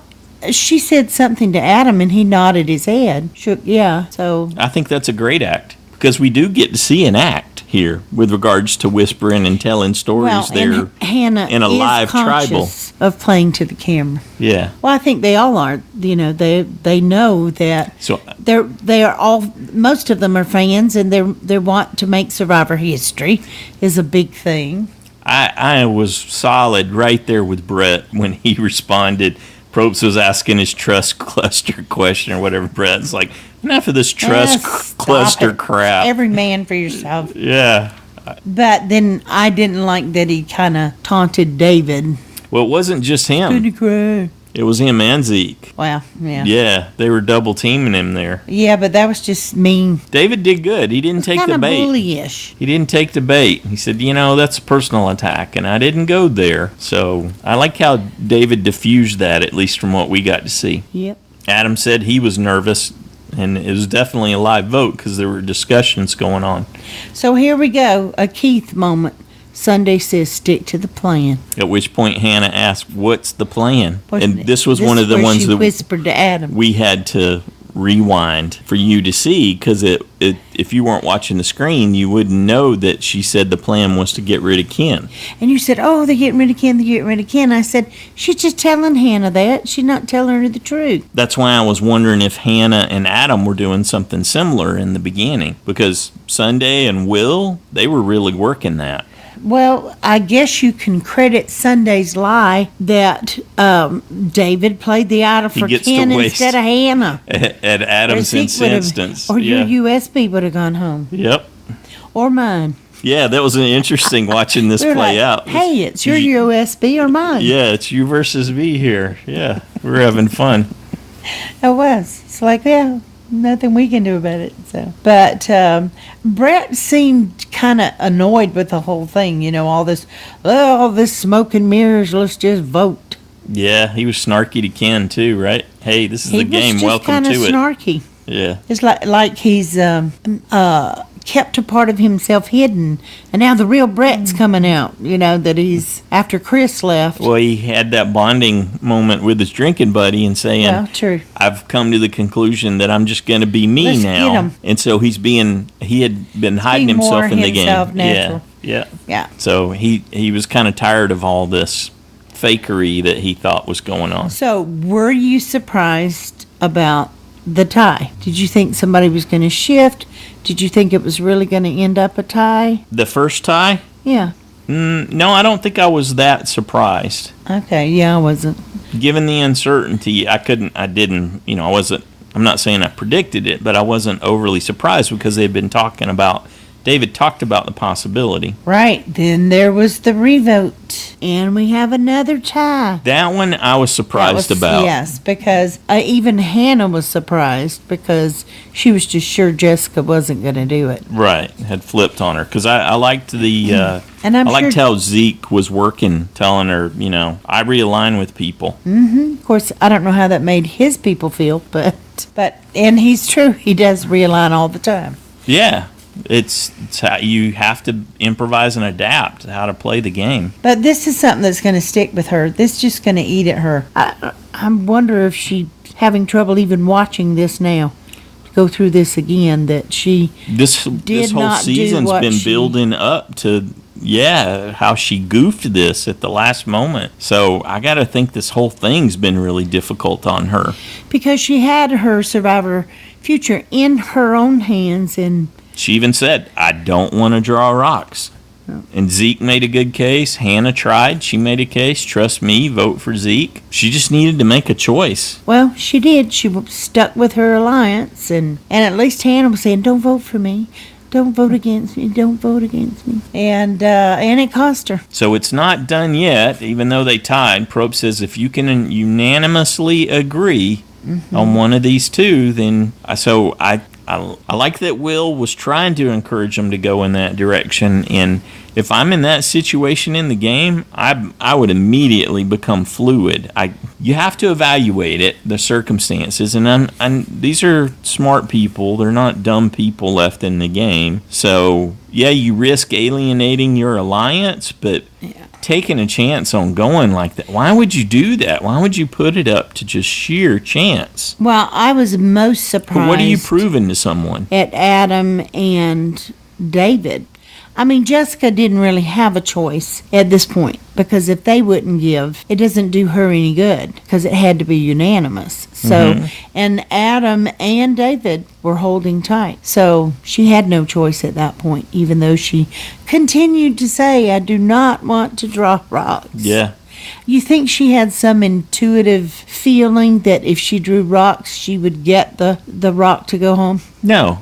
[SPEAKER 1] she said something to Adam, and he nodded his head. So
[SPEAKER 2] I think that's a great act, because we do get to see an act here with regards to whispering and telling stories there
[SPEAKER 1] Hannah
[SPEAKER 2] in a live tribal.
[SPEAKER 1] Of playing to the camera.
[SPEAKER 2] Yeah.
[SPEAKER 1] Well, I think they all are. They know that.
[SPEAKER 2] So
[SPEAKER 1] they are all. Most of them are fans, and they want to make Survivor history is a big thing.
[SPEAKER 2] I was solid right there with Bret when he responded. Probst was asking his trust cluster question or whatever. Bret's like, enough of this trust cluster crap.
[SPEAKER 1] Every man for yourself.
[SPEAKER 2] Yeah.
[SPEAKER 1] But then I didn't like that he kind of taunted David.
[SPEAKER 2] Well, it wasn't just him.
[SPEAKER 1] Couldn't cry.
[SPEAKER 2] It was him and Zeke.
[SPEAKER 1] Well, yeah.
[SPEAKER 2] Yeah, they were double teaming him there.
[SPEAKER 1] Yeah, but that was just mean.
[SPEAKER 2] David did good. He didn't take the bait.
[SPEAKER 1] Kind of bullyish.
[SPEAKER 2] He didn't take the bait. He said, that's a personal attack, and I didn't go there. So I like how David diffused that, at least from what we got to see.
[SPEAKER 1] Yep.
[SPEAKER 2] Adam said he was nervous, and it was definitely a live vote because there were discussions going on.
[SPEAKER 1] So here we go, a Keith moment. Sunday says stick to the plan.
[SPEAKER 2] At which point Hannah asked, what's the plan? And this was one of the ones that
[SPEAKER 1] whispered to Adam.
[SPEAKER 2] We had to rewind for you to see, because if you weren't watching the screen, you wouldn't know that she said the plan was to get rid of Ken.
[SPEAKER 1] And you said, oh, they're getting rid of Ken, I said, she's just telling Hannah that. She's not telling her the truth.
[SPEAKER 2] That's why I was wondering if Hannah and Adam were doing something similar in the beginning, because Sunday and Will, they were really working that.
[SPEAKER 1] Well, I guess you can credit Sunday's lie that David played the idol for Ken instead of Hannah.
[SPEAKER 2] At Adam's instance.
[SPEAKER 1] Or your USB would have gone home.
[SPEAKER 2] Yep.
[SPEAKER 1] Or mine.
[SPEAKER 2] Yeah, that was interesting watching this play out.
[SPEAKER 1] Hey, it's your USB or mine.
[SPEAKER 2] Yeah, it's you versus me here. Yeah, we're having fun.
[SPEAKER 1] It was. It's like, nothing we can do about it. So, but Bret seemed kind of annoyed with the whole thing. All this smoke and mirrors. Let's just vote.
[SPEAKER 2] Yeah, he was snarky to Ken too, right? Hey, this is the game. Welcome to it.
[SPEAKER 1] He was just kind of snarky.
[SPEAKER 2] Yeah,
[SPEAKER 1] it's like he's kept a part of himself hidden, and now the real Bret's coming out. That he's after Chris left.
[SPEAKER 2] Well, he had that bonding moment with his drinking buddy and saying,
[SPEAKER 1] "Well, true.
[SPEAKER 2] I've come to the conclusion that I'm just going to be me now."
[SPEAKER 1] Get him.
[SPEAKER 2] And so he had been hiding himself in the game.
[SPEAKER 1] Natural.
[SPEAKER 2] Yeah. So he was kind of tired of all this fakery that he thought was going on.
[SPEAKER 1] So, were you surprised about the tie? Did you think somebody was going to shift? Did you think it was really going to end up a tie?
[SPEAKER 2] The first tie?
[SPEAKER 1] Yeah.
[SPEAKER 2] No, I don't think I was that surprised.
[SPEAKER 1] Okay, yeah, I wasn't.
[SPEAKER 2] Given the uncertainty, I'm not saying I predicted it, but I wasn't overly surprised because they'd been talking about David talked about the possibility.
[SPEAKER 1] Right. Then there was the revote, and we have another tie.
[SPEAKER 2] That one I was surprised about.
[SPEAKER 1] Yes, because even Hannah was surprised because she was just sure Jessica wasn't going to do it.
[SPEAKER 2] Right. Had flipped on her. Because I liked the...
[SPEAKER 1] and I
[SPEAKER 2] liked how Zeke was working, telling her, I realign with people.
[SPEAKER 1] Mm-hmm. Of course, I don't know how that made his people feel, but and he's true. He does realign all the time.
[SPEAKER 2] Yeah. It's how you have to improvise and adapt how to play the game.
[SPEAKER 1] But this is something that's going to stick with her. This is just going to eat at her. I wonder if she's having trouble even watching this now. Go through this again, that she
[SPEAKER 2] this whole season's been building up to how she goofed this at the last moment. So I got to think this whole thing's been really difficult on her
[SPEAKER 1] because she had her Survivor future in her own hands, and
[SPEAKER 2] she even said, I don't want to draw rocks. And Zeke made a good case. Hannah tried. She made a case. Trust me, vote for Zeke. She just needed to make a choice.
[SPEAKER 1] Well, she did. She stuck with her alliance. And at least Hannah was saying, don't vote for me. Don't vote against me. Don't vote against me. And it cost her.
[SPEAKER 2] So it's not done yet, even though they tied. Probe says if you can unanimously agree on one of these two, then... I like that Will was trying to encourage them to go in that direction, and if I'm in that situation in the game, I would immediately become fluid. You have to evaluate it, the circumstances, and these are smart people. They're not dumb people left in the game. So, yeah, you risk alienating your alliance, but taking a chance on going like that, why would you do that? Why would you put it up to just sheer chance?
[SPEAKER 1] Well, I was most surprised.
[SPEAKER 2] But what are you proving to someone?
[SPEAKER 1] At Adam and David. I mean, Jessica didn't really have a choice at this point, because if they wouldn't give, it doesn't do her any good, because it had to be unanimous. So, and Adam and David were holding tight. So she had no choice at that point, even though she continued to say, I do not want to draw rocks.
[SPEAKER 2] Yeah.
[SPEAKER 1] You think she had some intuitive feeling that if she drew rocks, she would get the rock to go home?
[SPEAKER 2] No,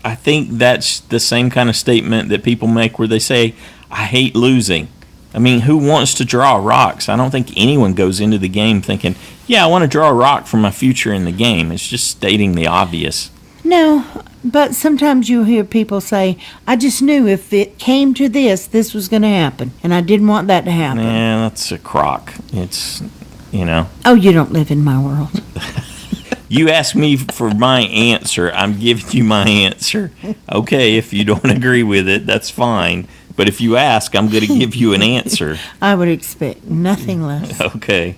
[SPEAKER 2] I think that's the same kind of statement that people make where they say, I hate losing. I mean, who wants to draw rocks? I don't think anyone goes into the game thinking, I want to draw a rock for my future in the game. It's just stating the obvious.
[SPEAKER 1] No, but sometimes you hear people say, I just knew if it came to this was going to happen, and I didn't want that to happen.
[SPEAKER 2] Yeah, that's a crock. It's,
[SPEAKER 1] Oh, you don't live in my world.
[SPEAKER 2] You asked me for my answer. I'm giving you my answer. Okay, if you don't agree with it, that's fine. But if you ask, I'm going to give you an answer.
[SPEAKER 1] I would expect nothing less.
[SPEAKER 2] Okay.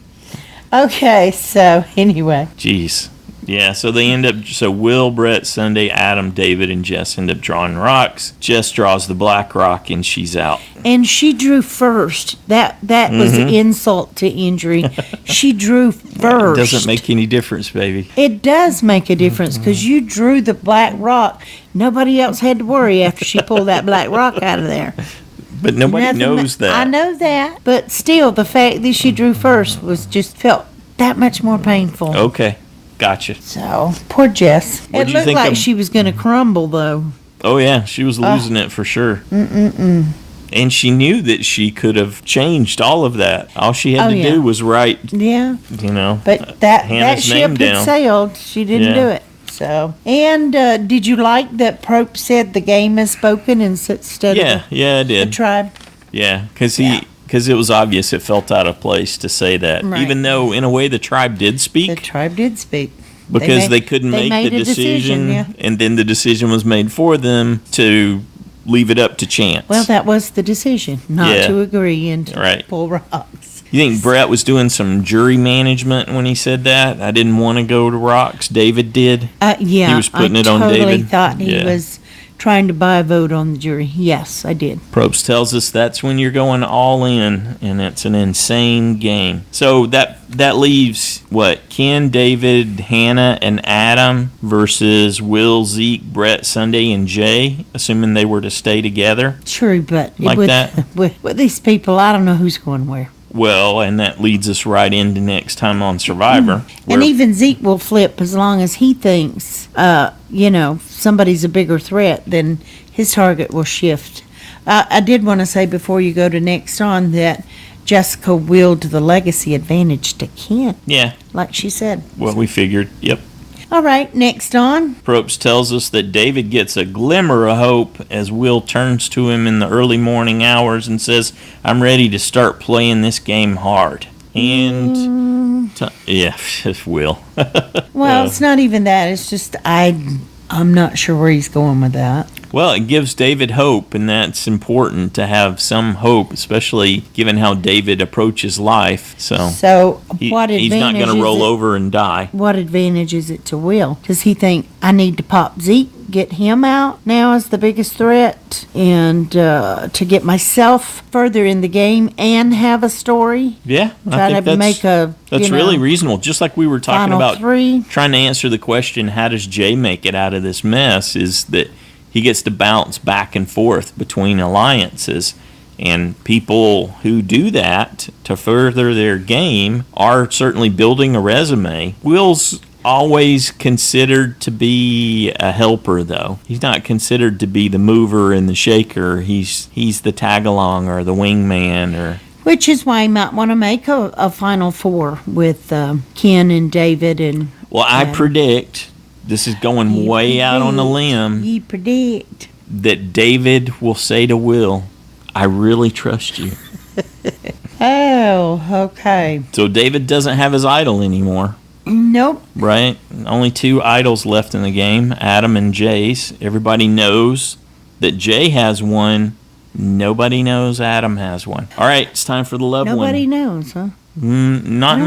[SPEAKER 1] Okay, so anyway.
[SPEAKER 2] Jeez. Yeah, so they end up, Will, Bret, Sunday, Adam, David, and Jess end up drawing rocks. Jess draws the black rock, and she's out.
[SPEAKER 1] And she drew first. That was insult to injury. She drew first.
[SPEAKER 2] It doesn't make any difference, baby.
[SPEAKER 1] It does make a difference, because you drew the black rock. Nobody else had to worry after she pulled that black rock out of there.
[SPEAKER 2] But nobody knows that.
[SPEAKER 1] I know that. But still, the fact that she drew first felt that much more painful.
[SPEAKER 2] Okay. Gotcha.
[SPEAKER 1] So, poor Jess. It looked like she was going to crumble, though.
[SPEAKER 2] Oh, yeah. She was losing it for sure. And she knew that she could have changed all of that. All she had to do was write,
[SPEAKER 1] But that ship had sailed. She didn't do it. So, and did you like that Prope said the game is spoken instead of
[SPEAKER 2] I did.
[SPEAKER 1] The tribe?
[SPEAKER 2] Yeah, because it was obvious it felt out of place to say that. Right. Even though, in a way, the tribe did speak.
[SPEAKER 1] The tribe did speak.
[SPEAKER 2] Because they couldn't make the decision, and then the decision was made for them to leave it up to chance.
[SPEAKER 1] Well, that was the decision, not to agree and to pull rocks.
[SPEAKER 2] You think Bret was doing some jury management when he said that? I didn't want to go to rocks. David did?
[SPEAKER 1] Yeah.
[SPEAKER 2] He was putting it on David?
[SPEAKER 1] I totally thought he was trying to buy a vote on the jury. Yes, I did.
[SPEAKER 2] Probst tells us that's when you're going all in, and it's an insane game. So that leaves, Ken, David, Hannah, and Adam versus Will, Zeke, Bret, Sunday, and Jay, assuming they were to stay together.
[SPEAKER 1] True, but
[SPEAKER 2] that?
[SPEAKER 1] With these people, I don't know who's going where.
[SPEAKER 2] Well, and that leads us right into next time on Survivor.
[SPEAKER 1] And even Zeke will flip as long as he thinks, somebody's a bigger threat, then his target will shift. I did want to say before you go to next on that Jessica willed the legacy advantage to Ken.
[SPEAKER 2] Yeah.
[SPEAKER 1] Like she said.
[SPEAKER 2] Well, we figured, yep.
[SPEAKER 1] All right, next on.
[SPEAKER 2] Probst tells us that David gets a glimmer of hope as Will turns to him in the early morning hours and says, I'm ready to start playing this game hard. And, it's Will.
[SPEAKER 1] Well, it's not even that. It's just I'm not sure where he's going with that.
[SPEAKER 2] Well, it gives David hope, and that's important to have some hope, especially given how David approaches life. So
[SPEAKER 1] what advantage
[SPEAKER 2] he's not going to roll over and die.
[SPEAKER 1] What advantage is it to Will? Does he think, I need to pop Zeke, get him out now as the biggest threat, and to get myself further in the game and have a story?
[SPEAKER 2] Yeah, I think that's really reasonable. Just like we were talking about trying to answer the question, how does Jay make it out of this mess, is that he gets to bounce back and forth between alliances. And people who do that to further their game are certainly building a resume. Will's always considered to be a helper, though. He's not considered to be the mover and the shaker. He's the tag-along or the wingman.
[SPEAKER 1] Which is why he might want to make a Final Four with Ken and David. Well,
[SPEAKER 2] I predict... This is going way out on a limb.
[SPEAKER 1] You predict
[SPEAKER 2] that David will say to Will, I really trust you.
[SPEAKER 1] Oh, okay.
[SPEAKER 2] So David doesn't have his idol anymore.
[SPEAKER 1] Nope.
[SPEAKER 2] Right? Only 2 idols left in the game, Adam and Jay's. Everybody knows that Jay has one. Nobody knows Adam has one. All right, it's time for the loved one.
[SPEAKER 1] Nobody knows, huh?
[SPEAKER 2] Not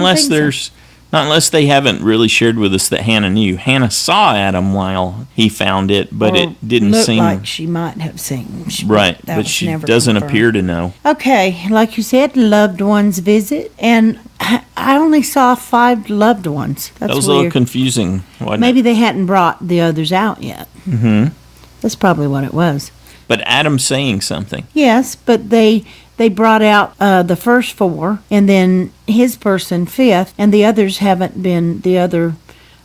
[SPEAKER 2] unless they haven't really shared with us that Hannah knew. Hannah saw Adam while he found it, but it didn't seem
[SPEAKER 1] like she might have seen.
[SPEAKER 2] Right, but she doesn't appear to know.
[SPEAKER 1] Okay, like you said, loved ones visit, and I only saw 5 loved ones. That
[SPEAKER 2] was a little confusing.
[SPEAKER 1] Maybe they hadn't brought the others out yet.
[SPEAKER 2] Mm-hmm.
[SPEAKER 1] That's probably what it was.
[SPEAKER 2] But Adam's saying something.
[SPEAKER 1] Yes, but they brought out the first 4, and then his person 5th, and the others haven't been, the other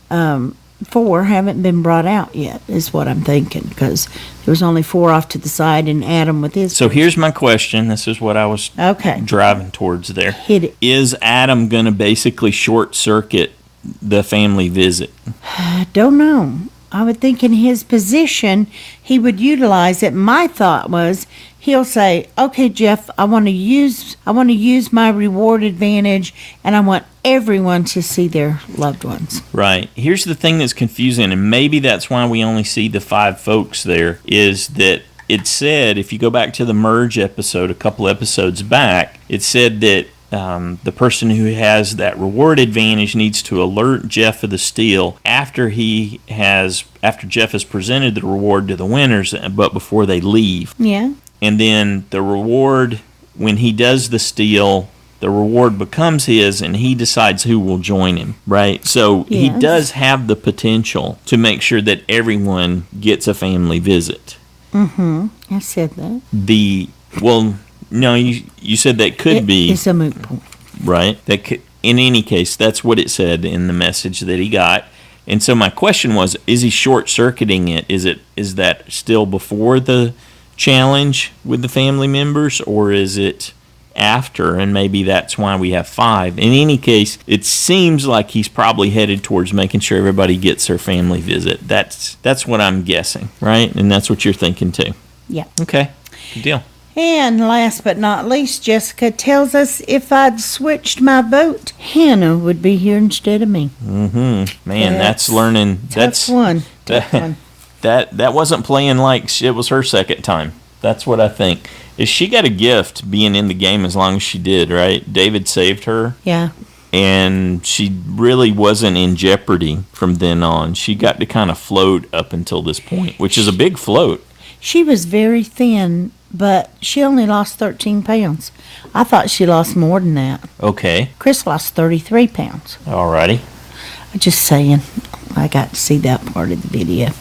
[SPEAKER 1] 4 haven't been brought out yet, is what I'm thinking, because there was only 4 off to the side, and Adam with his.
[SPEAKER 2] So here's my question. This is what I was driving towards there.
[SPEAKER 1] Hit it.
[SPEAKER 2] Is Adam going to basically short-circuit the family visit?
[SPEAKER 1] I don't know. I would think in his position, he would utilize it. My thought was he'll say, okay, Jeff, I want to use my reward advantage, and I want everyone to see their loved ones.
[SPEAKER 2] Right. Here's the thing that's confusing, and maybe that's why we only see the 5 folks there, is that it said, if you go back to the merge episode a couple episodes back, it said that the person who has that reward advantage needs to alert Jeff of the steal after Jeff has presented the reward to the winners, but before they leave.
[SPEAKER 1] Yeah.
[SPEAKER 2] And then the reward, when he does the steal, the reward becomes his, and he decides who will join him, right? So he does have the potential to make sure that everyone gets a family visit.
[SPEAKER 1] Mm-hmm. I said that.
[SPEAKER 2] No, you said that could be.
[SPEAKER 1] It's a moot point.
[SPEAKER 2] Right. That could, in any case, that's what it said in the message that he got. And so my question was, is he short-circuiting it? Is that still before the challenge with the family members, or is it after? And maybe that's why we have 5. In any case, it seems like he's probably headed towards making sure everybody gets their family visit. That's what I'm guessing, right? And that's what you're thinking too.
[SPEAKER 1] Yeah.
[SPEAKER 2] Okay. Good deal.
[SPEAKER 1] And last but not least, Jessica tells us if I'd switched my vote, Hannah would be here instead of me.
[SPEAKER 2] Mm-hmm. Man, that's learning. Tough one. That wasn't playing like it was her second time. That's what I think. Is she got a gift being in the game as long as she did, right? David saved her.
[SPEAKER 1] Yeah.
[SPEAKER 2] And she really wasn't in jeopardy from then on. She got to kind of float up until this point, which is a big float. She
[SPEAKER 1] was very thin, but she only lost 13 pounds. I thought she lost more than that.
[SPEAKER 2] Okay.
[SPEAKER 1] Chris lost 33 pounds.
[SPEAKER 2] Alrighty.
[SPEAKER 1] I'm just saying, I got to see that part of the video.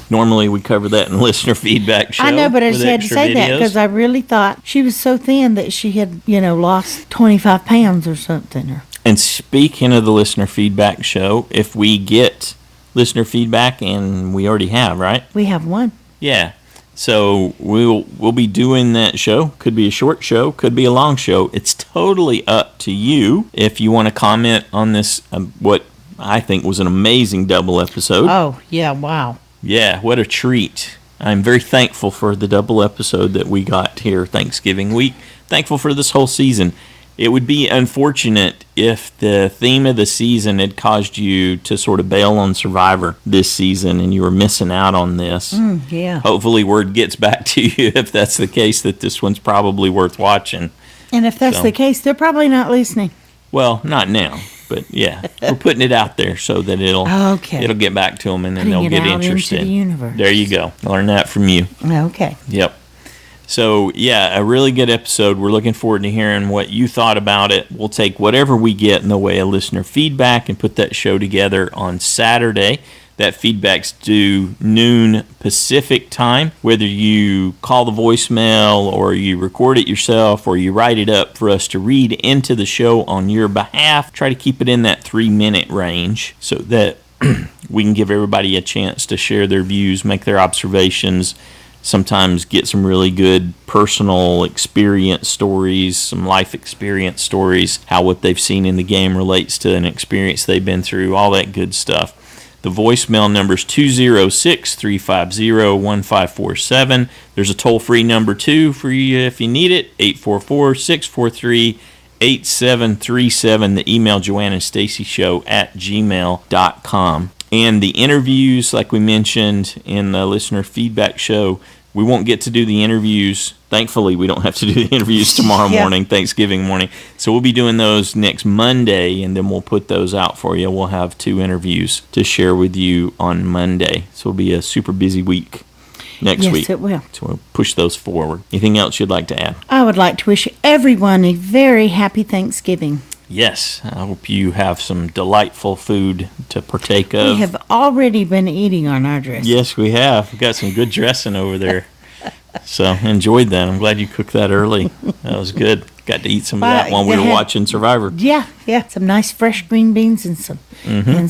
[SPEAKER 2] Normally we cover that in listener feedback show.
[SPEAKER 1] I know, but I
[SPEAKER 2] with
[SPEAKER 1] just had to
[SPEAKER 2] extra
[SPEAKER 1] say that
[SPEAKER 2] videos.
[SPEAKER 1] because I really thought she was so thin that she had, lost 25 pounds or something.
[SPEAKER 2] And speaking of the listener feedback show, if we get listener feedback, and we already have, right?
[SPEAKER 1] We have one.
[SPEAKER 2] Yeah. So we'll be doing that show. Could be a short show, could be a long show. It's totally up to you. If you want to comment on this, what I think was an amazing double episode.
[SPEAKER 1] Oh, yeah, wow.
[SPEAKER 2] Yeah, what a treat. I'm very thankful for the double episode that we got here Thanksgiving week. Thankful for this whole season. It would be unfortunate if the theme of the season had caused you to sort of bail on Survivor this season and you were missing out on this.
[SPEAKER 1] Yeah.
[SPEAKER 2] Hopefully word gets back to you if that's the case, that this one's probably worth watching.
[SPEAKER 1] And if that's the case, they're probably not listening.
[SPEAKER 2] Well, not now, but yeah, we're putting it out there so that it'll get back to them and then they'll get interested.
[SPEAKER 1] Into the universe.
[SPEAKER 2] There you go. Learn that from you.
[SPEAKER 1] Okay.
[SPEAKER 2] Yep. So, yeah, a really good episode. We're looking forward to hearing what you thought about it. We'll take whatever we get in the way of listener feedback and put that show together on Saturday. That feedback's due noon Pacific time. Whether you call the voicemail or you record it yourself or you write it up for us to read into the show on your behalf, try to keep it in that 3-minute range so that we can give everybody a chance to share their views, make their observations, sometimes get some really good personal experience stories, some life experience stories, how what they've seen in the game relates to an experience they've been through, all that good stuff. The voicemail number is 206-350-1547. There's a toll-free number, too, for you if you need it, 844-643-8737. The email, joanneandstacyshow@gmail.com. And the interviews, like we mentioned in the listener feedback show, we won't get to do the interviews. Thankfully, we don't have to do the interviews tomorrow morning, Thanksgiving morning. So we'll be doing those next Monday, and then we'll put those out for you. We'll have 2 interviews to share with you on Monday. So it'll be a super busy week next week.
[SPEAKER 1] Yes, it will.
[SPEAKER 2] So we'll push those forward. Anything else you'd like to add?
[SPEAKER 1] I would like to wish everyone a very happy Thanksgiving.
[SPEAKER 2] Yes, I hope you have some delightful food to partake of.
[SPEAKER 1] We have already been eating on our dressing.
[SPEAKER 2] Yes, we have. We've got some good dressing over there. So enjoyed that. I'm glad you cooked that early. That was good. Got to eat some of that while we were watching Survivor.
[SPEAKER 1] Yeah. Some nice fresh green beans and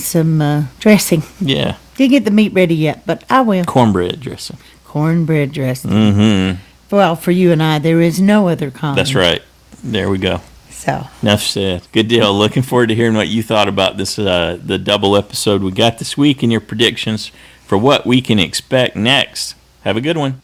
[SPEAKER 1] some dressing.
[SPEAKER 2] Yeah.
[SPEAKER 1] Didn't get the meat ready yet, but I will.
[SPEAKER 2] Cornbread dressing.
[SPEAKER 1] Cornbread dressing.
[SPEAKER 2] Mm-hmm.
[SPEAKER 1] Well, for you and I, there is no other kind.
[SPEAKER 2] That's right. There we go.
[SPEAKER 1] So.
[SPEAKER 2] Enough said. Good deal. Looking forward to hearing what you thought about this, the double episode we got this week and your predictions for what we can expect next. Have a good one.